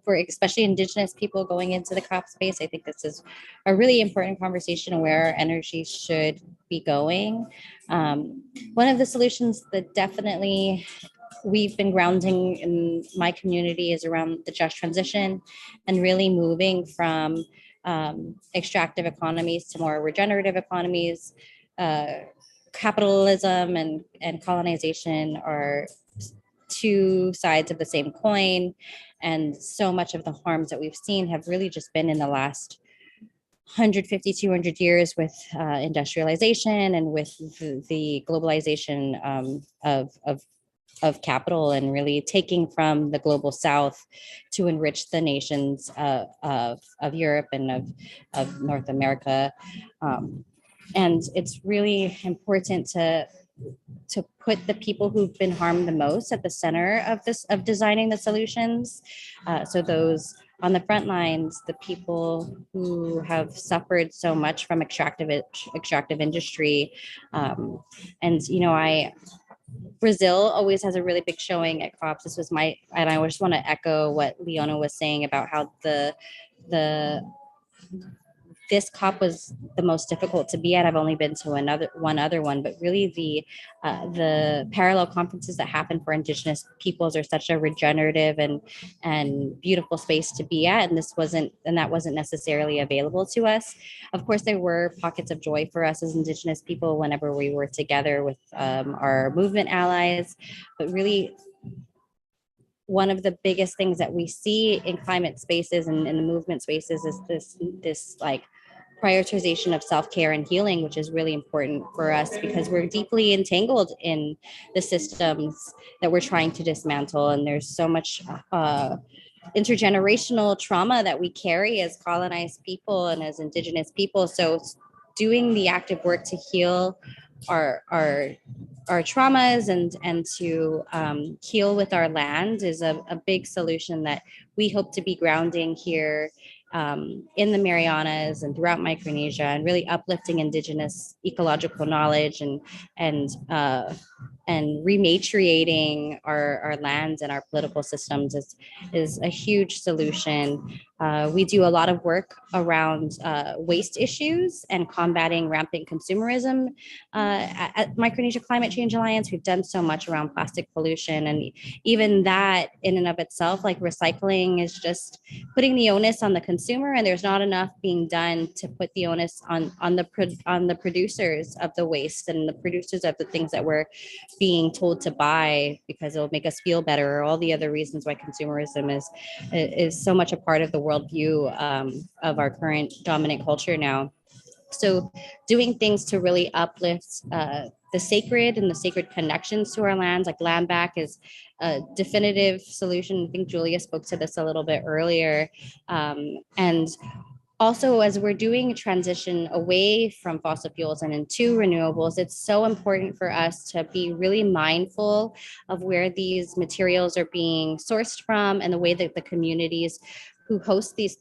for especially Indigenous people going into the COP space. I think this is a really important conversation where our energy should be going. One of the solutions that definitely we've been grounding in my community is around the just transition and really moving from extractive economies to more regenerative economies. Capitalism and colonization are 2 sides of the same coin. And so much of the harms that we've seen have really just been in the last 150, 200 years with industrialization and with the globalization of capital and really taking from the global South to enrich the nations of Europe and of North America. And it's really important to put the people who've been harmed the most at the center of designing the solutions. So those on the front lines, the people who have suffered so much from extractive industry. Brazil always has a really big showing at COPs. And I just want to echo what Leona was saying about how the this COP was the most difficult to be at. I've only been to one other one, but really the parallel conferences that happen for Indigenous peoples are such a regenerative and beautiful space to be at. And that wasn't necessarily available to us. Of course, there were pockets of joy for us as Indigenous people whenever we were together with our movement allies, but really one of the biggest things that we see in climate spaces and in the movement spaces is this like prioritization of self-care and healing, which is really important for us because we're deeply entangled in the systems that we're trying to dismantle. And there's so much intergenerational trauma that we carry as colonized people and as Indigenous people. So doing the active work to heal our traumas and to heal with our land is a big solution that we hope to be grounding here in the Marianas and throughout Micronesia, and really uplifting Indigenous ecological knowledge and rematriating our lands and our political systems is a huge solution. We do a lot of work around waste issues and combating rampant consumerism. At Micronesia Climate Change Alliance, we've done so much around plastic pollution, and even that in and of itself, like recycling is just putting the onus on the consumer, and there's not enough being done to put the onus on the producers of the waste and the producers of the things that we're being told to buy because it'll make us feel better, or all the other reasons why consumerism is so much a part of the worldview of our current dominant culture now. So doing things to really uplift the sacred and the sacred connections to our lands, like land back, is a definitive solution. I think Julia spoke to this a little bit earlier. And also, as we're doing a transition away from fossil fuels and into renewables, it's so important for us to be really mindful of where these materials are being sourced from and the way that the communities who host these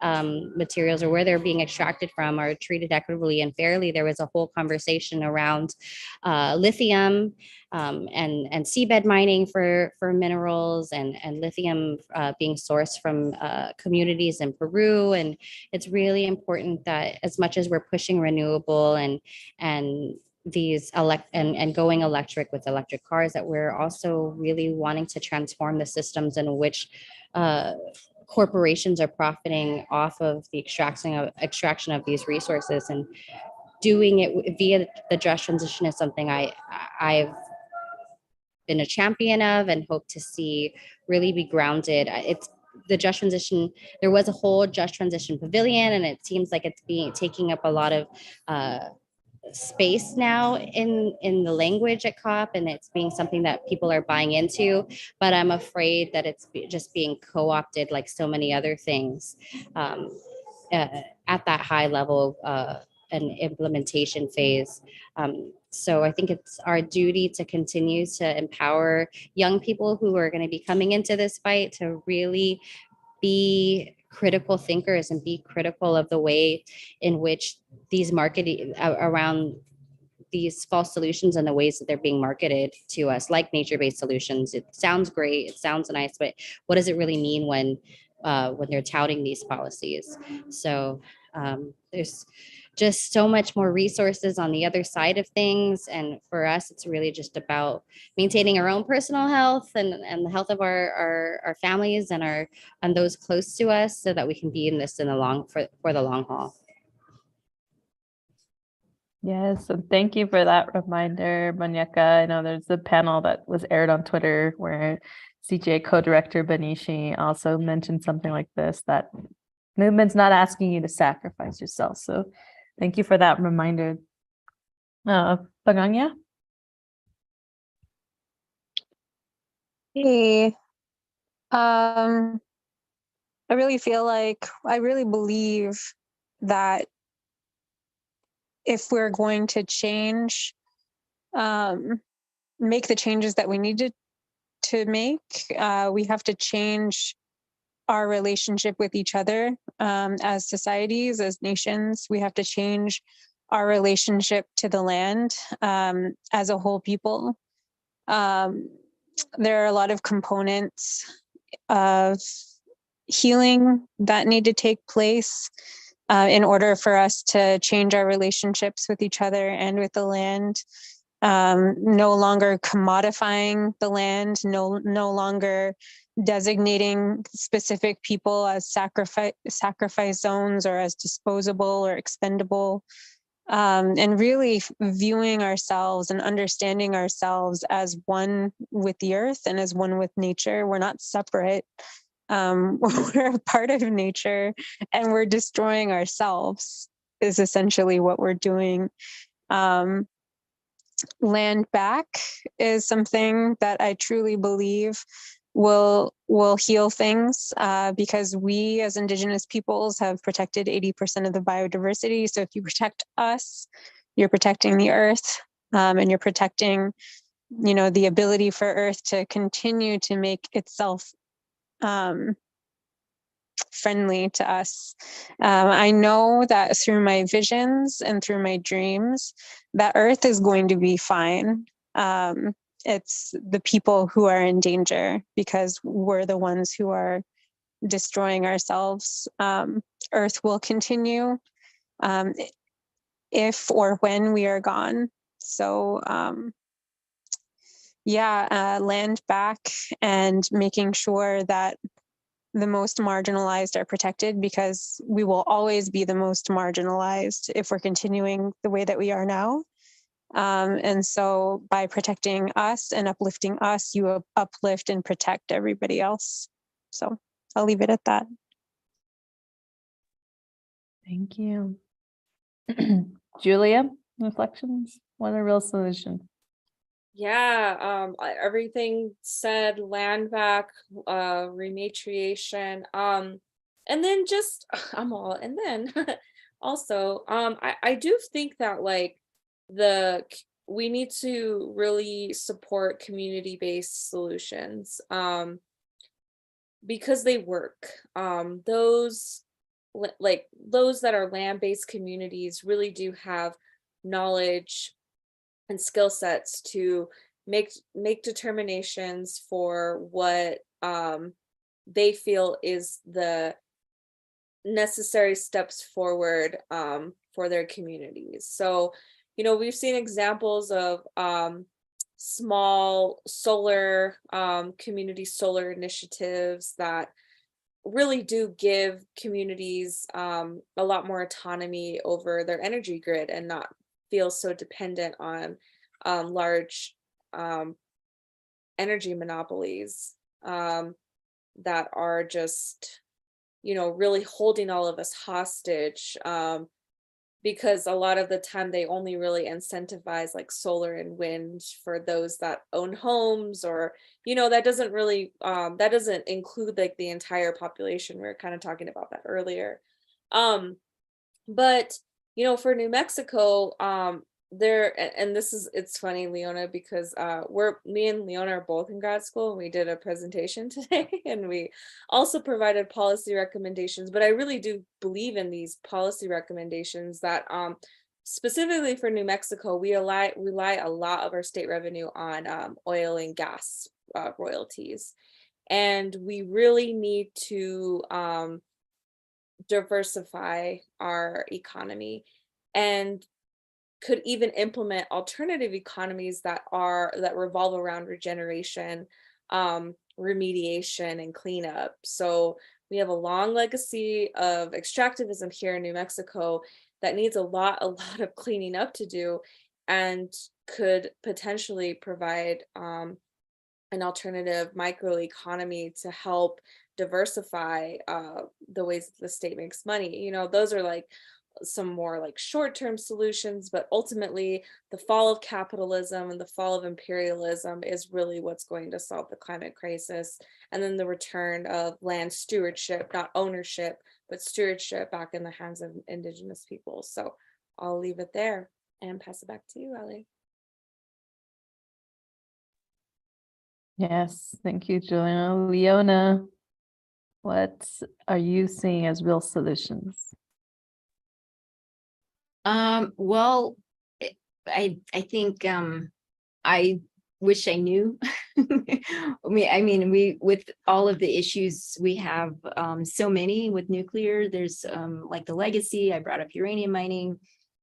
materials or where they're being extracted from are treated equitably and fairly. There was a whole conversation around lithium and seabed mining for minerals and lithium being sourced from communities in Peru. And it's really important that as much as we're pushing renewable and going electric with electric cars, that we're also really wanting to transform the systems in which corporations are profiting off of the extraction of these resources, and doing it via the just transition is something I've been a champion of and hope to see really be grounded. It's the just transition. There was a whole just transition pavilion, and it seems like it's taking up a lot of space now in the language at COP, and it's being something that people are buying into, but I'm afraid that it's just being co-opted like so many other things at that high level and implementation phase. So I think it's our duty to continue to empower young people who are going to be coming into this fight to really be critical thinkers and be critical of the way in which these marketing around these false solutions and the ways that they're being marketed to us, like nature-based solutions. It sounds great, it sounds nice, but what does it really mean when they're touting these policies? So there's just so much more resources on the other side of things. And for us, it's really just about maintaining our own personal health and the health of our families and those close to us, so that we can be in this for the long haul. Yes, so thank you for that reminder, Moñeka. I know there's a panel that was aired on Twitter where CJ co-director Benishi also mentioned something like this, that movement's not asking you to sacrifice yourself. So thank you for that reminder. Panganga? Hey, I really believe that if we're going to change, make the changes that we needed to make, we have to change our relationship with each other as societies, as nations. We have to change our relationship to the land as a whole people. There are a lot of components of healing that need to take place in order for us to change our relationships with each other and with the land. No longer commodifying the land, no longer designating specific people as sacrifice zones or as disposable or expendable, and really viewing ourselves and understanding ourselves as one with the earth and as one with nature. We're not separate. We're a part of nature, and we're destroying ourselves is essentially what we're doing. Land back is something that I truly believe will heal things, because we as Indigenous peoples have protected 80% of the biodiversity. So if you protect us, you're protecting the earth, and you're protecting, the ability for earth to continue to make itself friendly to us. I know that through my visions and through my dreams, that earth is going to be fine. It's the people who are in danger because we're the ones who are destroying ourselves. Earth will continue if or when we are gone. So land back and making sure that the most marginalized are protected, because we will always be the most marginalized if we're continuing the way that we are now. And so by protecting us and uplifting us, you uplift and protect everybody else. So I'll leave it at that. Thank you. Julia, reflections? What are real solutions? Yeah, everything said, land back, rematriation, and then just I'm all, and then also, I do think that like we need to really support community-based solutions, because they work. Those that are land-based communities really do have knowledge and skill sets to make determinations for what they feel is the necessary steps forward for their communities. So, we've seen examples of small solar community solar initiatives that really do give communities a lot more autonomy over their energy grid and not feel so dependent on large energy monopolies that are just, really holding all of us hostage, because a lot of the time they only really incentivize like solar and wind for those that own homes, or that doesn't really that doesn't include like the entire population. We were kind of talking about that earlier. But for New Mexico, it's funny, Leona, because me and Leona are both in grad school, and we did a presentation today, and we also provided policy recommendations. But I really do believe in these policy recommendations that specifically for New Mexico, we rely a lot of our state revenue on oil and gas royalties, and we really need to diversify our economy, and could even implement alternative economies that revolve around regeneration, remediation, and cleanup. So we have a long legacy of extractivism here in New Mexico that needs a lot of cleaning up to do, and could potentially provide an alternative microeconomy to help diversify the ways that the state makes money. Those are like some more like short-term solutions, but ultimately the fall of capitalism and the fall of imperialism is really what's going to solve the climate crisis. And then the return of land stewardship, not ownership, but stewardship back in the hands of Indigenous people. So I'll leave it there and pass it back to you, Ali. Yes, thank you, Julia. Leona, what are you seeing as real solutions? Well, I think I wish I knew. We with all of the issues we have, so many with nuclear. There's like the legacy. I brought up uranium mining.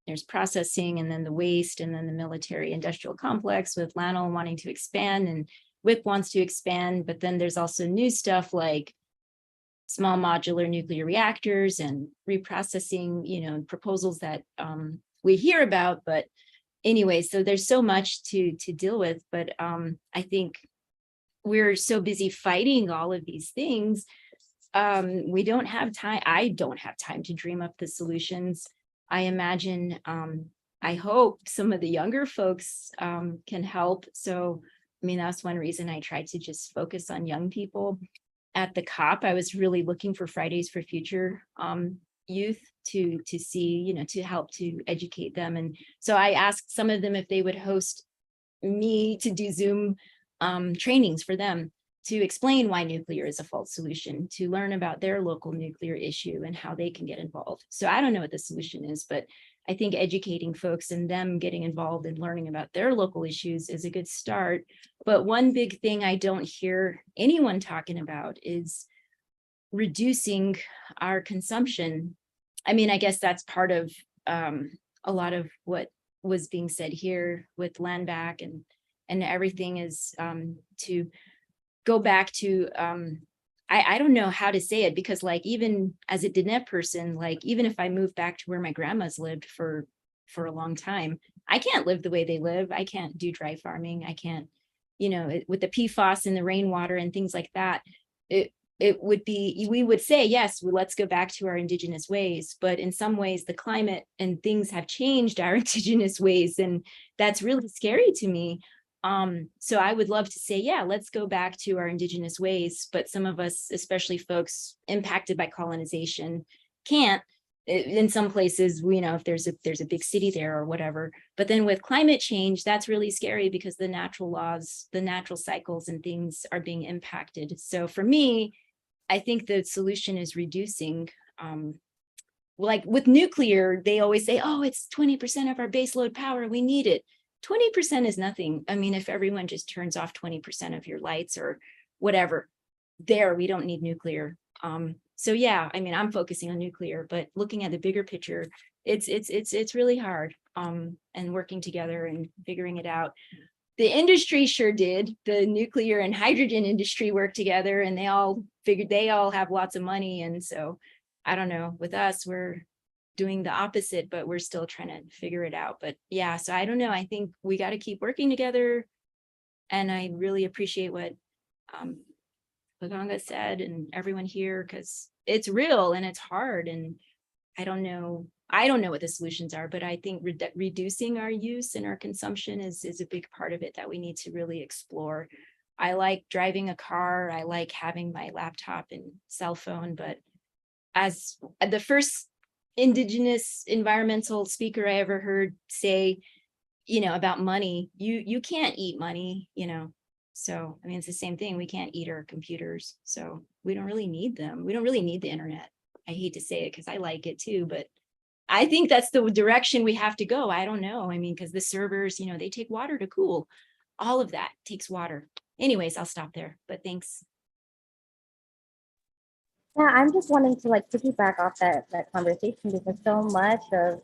There's processing, and then the waste, and then the military industrial complex with LANL wanting to expand, and WIP wants to expand. But then there's also new stuff like small modular nuclear reactors and reprocessing, proposals that we hear about. But anyway, so there's so much to deal with. But I think we're so busy fighting all of these things. We don't have time. I don't have time to dream up the solutions. I imagine, I hope some of the younger folks can help. So, that's one reason I tried to just focus on young people. At the COP, I was really looking for Fridays for Future youth to see, to help to educate them. And so I asked some of them if they would host me to do Zoom trainings for them to explain why nuclear is a false solution, to learn about their local nuclear issue and how they can get involved. So I don't know what the solution is, but I think educating folks and them getting involved and learning about their local issues is a good start. But one big thing I don't hear anyone talking about is reducing our consumption. I guess that's part of a lot of what was being said here with land back and everything is to go back to, I don't know how to say it, because like, even as a Diné person, like, even if I move back to where my grandma's lived for a long time, I can't live the way they live. I can't do dry farming. I can't, with the PFAS and the rainwater and things like that, it would be, we would say, yes, well, let's go back to our indigenous ways. But in some ways, the climate and things have changed our indigenous ways. And that's really scary to me. So I would love to say, yeah, let's go back to our indigenous ways. But some of us, especially folks impacted by colonization, can't. In some places, if there's a big city there or whatever. But then with climate change, that's really scary because the natural laws, the natural cycles and things are being impacted. So for me, I think the solution is reducing. Like with nuclear, they always say, oh, it's 20% of our baseload power. We need it. 20% is nothing. If everyone just turns off 20% of your lights or whatever, we don't need nuclear. So yeah, I'm focusing on nuclear, but looking at the bigger picture, it's really hard. And working together and figuring it out. The industry sure did. The nuclear and hydrogen industry worked together, and they all figured they all have lots of money. And so I don't know, with us, we're doing the opposite, but we're still trying to figure it out. But yeah, so I don't know. I think we got to keep working together. And I really appreciate what Panganga said and everyone here, because it's real and it's hard. And I don't know what the solutions are, but I think reducing our use and our consumption is a big part of it that we need to really explore. I like driving a car. I like having my laptop and cell phone, but as the first Indigenous environmental speaker I ever heard say, about money, you can't eat money, So, it's the same thing. We can't eat our computers. So we don't really need them. We don't really need the internet. I hate to say it because I like it too, but I think that's the direction we have to go. I don't know. Because the servers, they take water to cool. All of that takes water. Anyways, I'll stop there, but thanks. Yeah, I'm just wanting to piggyback off that conversation, because so much of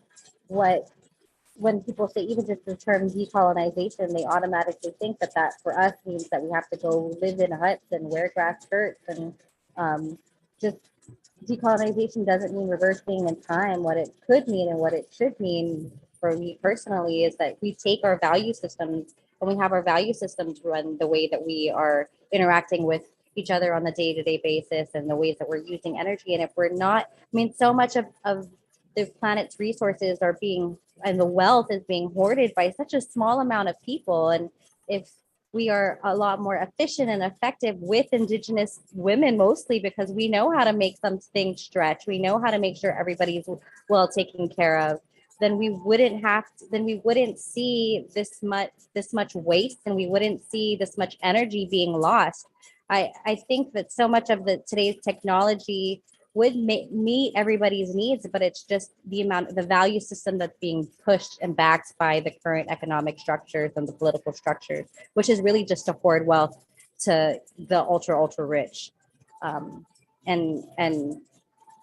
when people say even just the term decolonization, they automatically think that for us means that we have to go live in huts and wear grass skirts, and just decolonization doesn't mean reversing in time. What it could mean and what it should mean for me personally is that we take our value systems and we have our value systems run the way that we are interacting with each other on the day-to-day basis and the ways that we're using energy. And if we're not, so much of the planet's resources are being, and the wealth is being hoarded by such a small amount of people. And if we are a lot more efficient and effective with Indigenous women, mostly because we know how to make some things stretch, we know how to make sure everybody's well taken care of, then we wouldn't see this much waste, and we wouldn't see this much energy being lost. I think that so much of today's technology would meet everybody's needs, but it's just the value system that's being pushed and backed by the current economic structures and the political structures, which is really just to hoard wealth to the ultra rich. And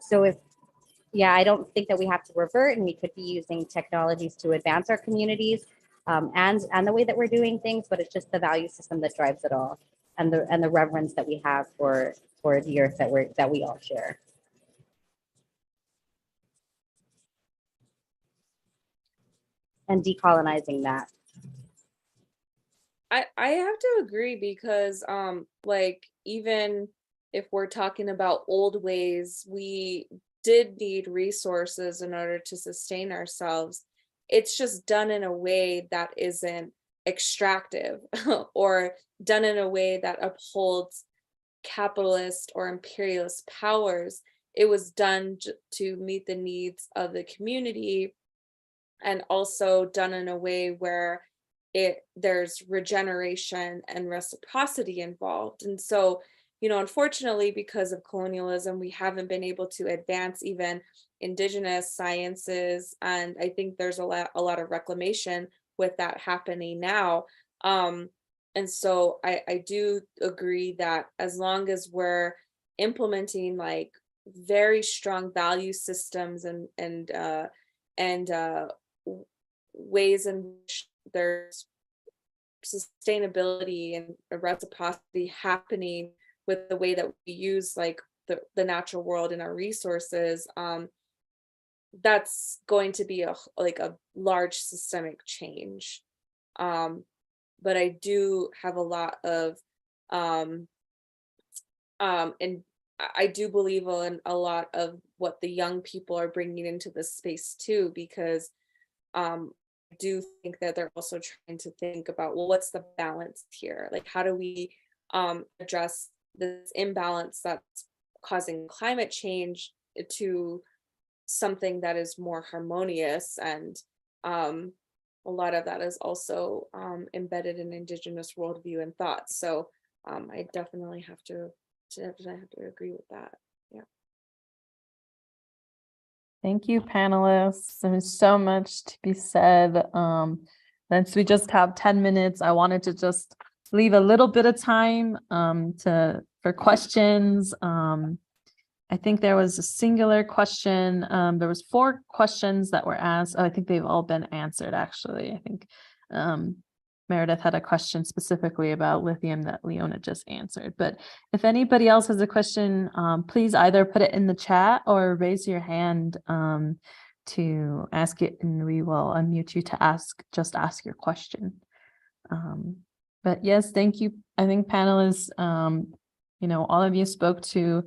so I don't think that we have to revert, and we could be using technologies to advance our communities, and the way that we're doing things, but it's just the value system that drives it all, and the reverence that we have for the earth that we all share. And decolonizing that. I have to agree, because like, even if we're talking about old ways, we did need resources in order to sustain ourselves. It's just done in a way that isn't extractive or done in a way that upholds capitalist or imperialist powers. It was done to meet the needs of the community, and also done in a way where there's regeneration and reciprocity involved. And so, unfortunately, because of colonialism, we haven't been able to advance even indigenous sciences. And I think there's a lot of reclamation with that happening now. And so I do agree that as long as we're implementing like very strong value systems and ways in which there's sustainability and reciprocity happening with the way that we use like the natural world and our resources, that's going to be a large systemic change. But I do have a lot of and I do believe in a lot of what the young people are bringing into this space too, because I do think that they're also trying to think about, well, what's the balance here? Like, how do we address this imbalance that's causing climate change to something that is more harmonious? And a lot of that is also embedded in Indigenous worldview and thoughts. So I definitely have to agree with that. Yeah. Thank you, panelists. There's so much to be said. Since we just have 10 minutes, I wanted to just leave a little bit of time for questions. I think there was a singular question. There was 4 questions that were asked. I think they've all been answered, actually. I think Meredith had a question specifically about lithium that Leona just answered. But if anybody else has a question, please either put it in the chat or raise your hand to ask it, and we will unmute you to ask your question. But yes, thank you. I think panelists, all of you spoke to,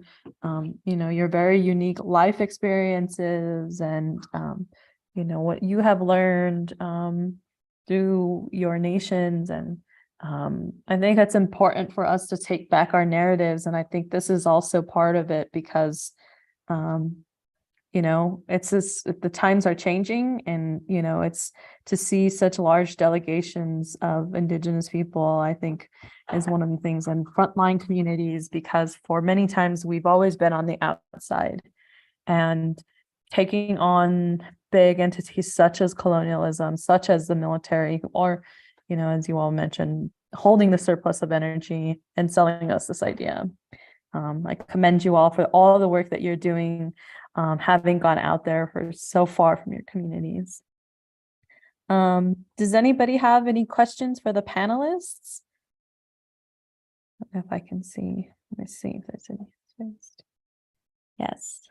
your very unique life experiences and, what you have learned through your nations. And I think it's important for us to take back our narratives. And I think this is also part of it, because, it's just, the times are changing, and, it's to see such large delegations of Indigenous people, I think, is one of the things in frontline communities, because for many times we've always been on the outside, and taking on big entities such as colonialism, such as the military, or, as you all mentioned, holding the surplus of energy and selling us this idea. I commend you all for all the work that you're doing, having gone out there for so far from your communities. Does anybody have any questions for the panelists? If I can see, let me see if there's any. Yes.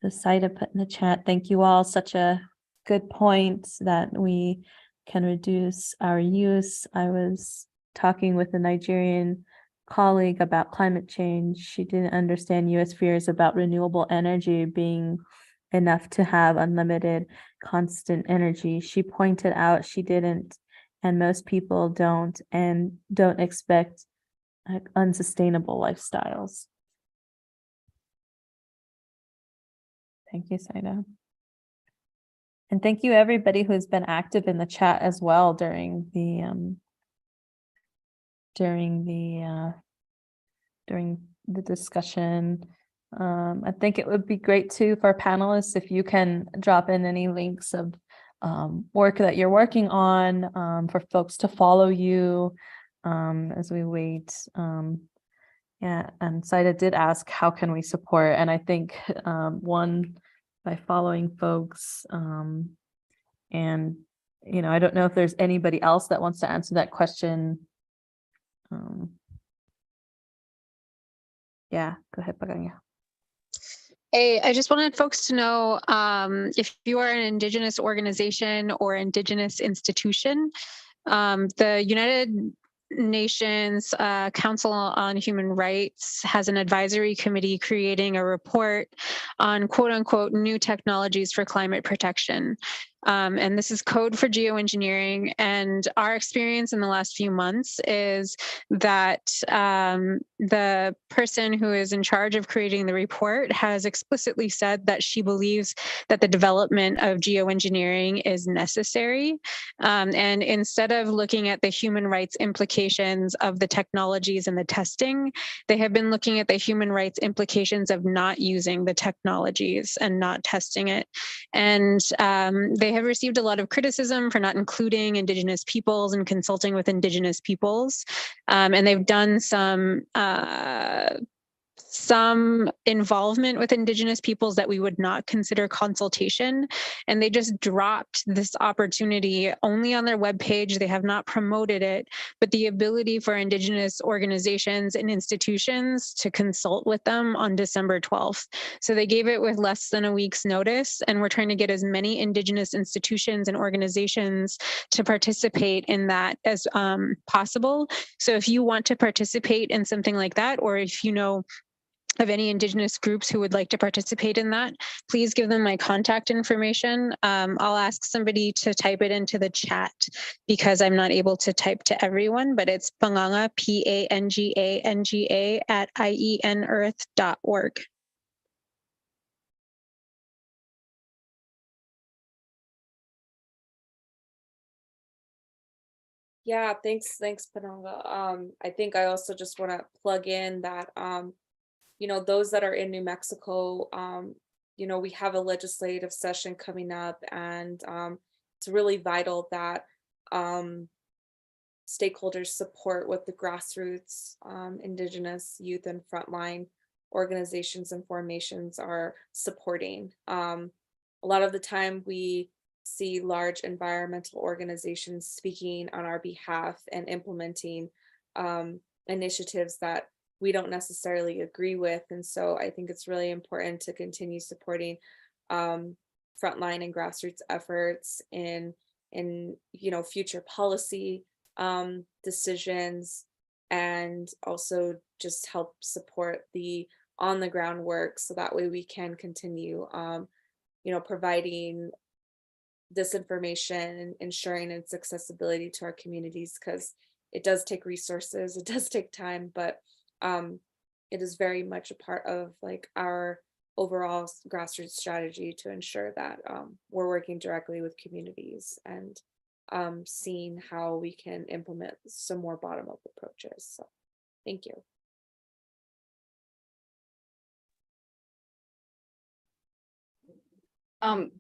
The site I put in the chat. Thank you all. Such a good point that we can reduce our use. I was talking with a Nigerian colleague about climate change. She didn't understand US fears about renewable energy being enough to have unlimited constant energy. She pointed out she didn't, and most people don't expect unsustainable lifestyles. Thank you, Saida. And thank you everybody who's been active in the chat as well during the discussion. I think it would be great too for panelists if you can drop in any links of work that you're working on for folks to follow you as we wait. Yeah, and Saida did ask, how can we support? And I think one, by following folks, and I don't know if there's anybody else that wants to answer that question. Yeah, go ahead, Paganya. Hey, I just wanted folks to know if you are an Indigenous organization or Indigenous institution, the United Nations Council on Human Rights has an advisory committee creating a report on quote unquote new technologies for climate protection. And this is code for geoengineering. And our experience in the last few months is that the person who is in charge of creating the report has explicitly said that she believes that the development of geoengineering is necessary. And instead of looking at the human rights implications of the technologies and the testing, they have been looking at the human rights implications of not using the technologies and not testing it. And they have received a lot of criticism for not including Indigenous peoples and consulting with Indigenous peoples. And they've done some involvement with Indigenous peoples that we would not consider consultation. And they just dropped this opportunity only on their webpage. They have not promoted it, but the ability for Indigenous organizations and institutions to consult with them on December 12th. So they gave it with less than a week's notice, and we're trying to get as many Indigenous institutions and organizations to participate in that as possible. So if you want to participate in something like that, or if you know of any Indigenous groups who would like to participate in that, please give them my contact information. I'll ask somebody to type it into the chat because I'm not able to type to everyone, but it's Panganga, Panganga at ienearth.org. Yeah, thanks, Panganga. I think I also just want to plug in that those that are in New Mexico, we have a legislative session coming up, and it's really vital that stakeholders support what the grassroots Indigenous youth and frontline organizations and formations are supporting. A lot of the time we see large environmental organizations speaking on our behalf and implementing initiatives that we don't necessarily agree with. And so I think it's really important to continue supporting frontline and grassroots efforts in future policy decisions, and also just help support the on the ground work, so that way we can continue providing this information and ensuring its accessibility to our communities, because it does take resources, it does take time, but it is very much a part of our overall grassroots strategy to ensure that we're working directly with communities and seeing how we can implement some more bottom-up approaches. So thank you.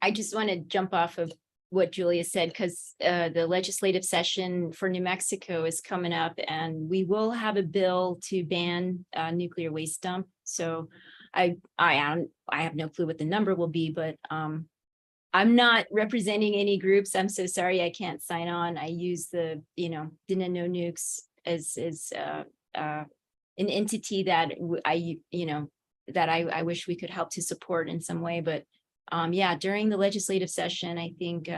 I just want to jump off of what Julia said, because the legislative session for New Mexico is coming up, and we will have a bill to ban nuclear waste dump. So I have no clue what the number will be, but I'm not representing any groups. I'm so sorry I can't sign on. I use the Didn't Know Nukes as an entity that I wish we could help to support in some way, but yeah, during the legislative session, I think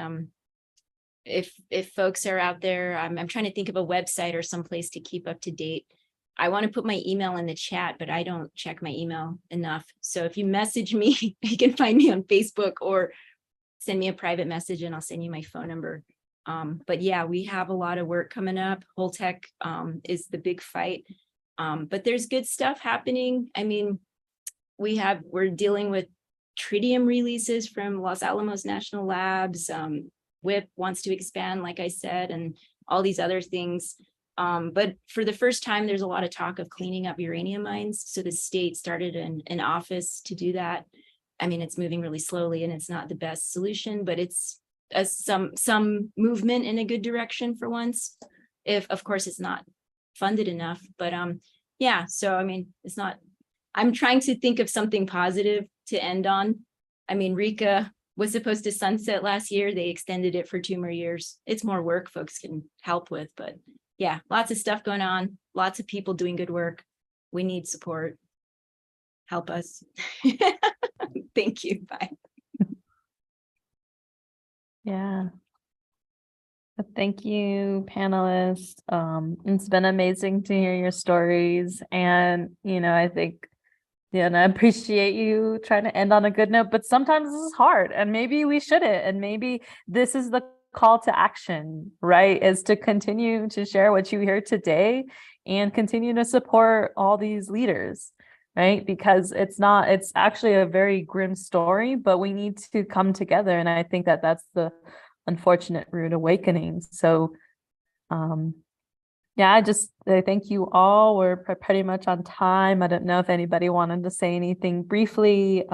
if folks are out there, I'm trying to think of a website or someplace to keep up to date. I want to put my email in the chat, but I don't check my email enough. So if you message me, you can find me on Facebook or send me a private message and I'll send you my phone number. But yeah, we have a lot of work coming up. Holtec is the big fight, but there's good stuff happening. I mean, we're dealing with tritium releases from Los Alamos National Labs. WIP wants to expand, like I said, and all these other things. But for the first time, there's a lot of talk of cleaning up uranium mines. So the state started an office to do that. I mean, it's moving really slowly and it's not the best solution, but it's some movement in a good direction for once. If, of course, it's not funded enough, but yeah, so I mean, it's not, I'm trying to think of something positive to end on. I mean, Rika was supposed to sunset last year. They extended it for 2 more years. It's more work folks can help with, but yeah, lots of stuff going on, lots of people doing good work. We need support. Help us. Thank you. Bye. Yeah. Thank you, panelists. It's been amazing to hear your stories. And, you know, I think, yeah, and I appreciate you trying to end on a good note, but sometimes this is hard and maybe we shouldn't. And maybe this is the call to action, right? Is to continue to share what you hear today and continue to support all these leaders, right? Because it's actually a very grim story, but we need to come together. And I think that that's the unfortunate rude awakening. So yeah, I thank you all. We're pretty much on time. I don't know if anybody wanted to say anything briefly.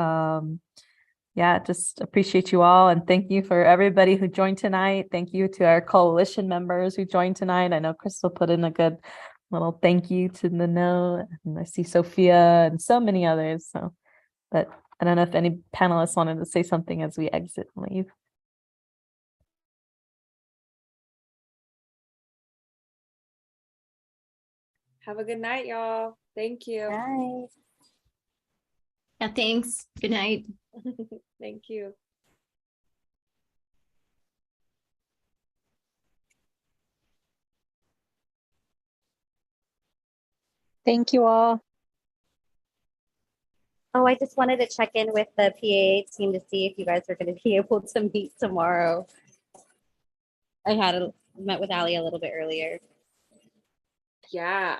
Yeah, just appreciate you all. And thank you for everybody who joined tonight. Thank you to our coalition members who joined tonight. I know Crystal put in a good little thank you to the note. And I see Sophia and so many others. So, but I don't know if any panelists wanted to say something as we exit and leave. Have a good night, y'all. Thank you. Bye. Yeah, thanks. Good night. Thank you. Thank you all. Oh, I just wanted to check in with the PAA team to see if you guys are going to be able to meet tomorrow. I met with Ali a little bit earlier. Yeah,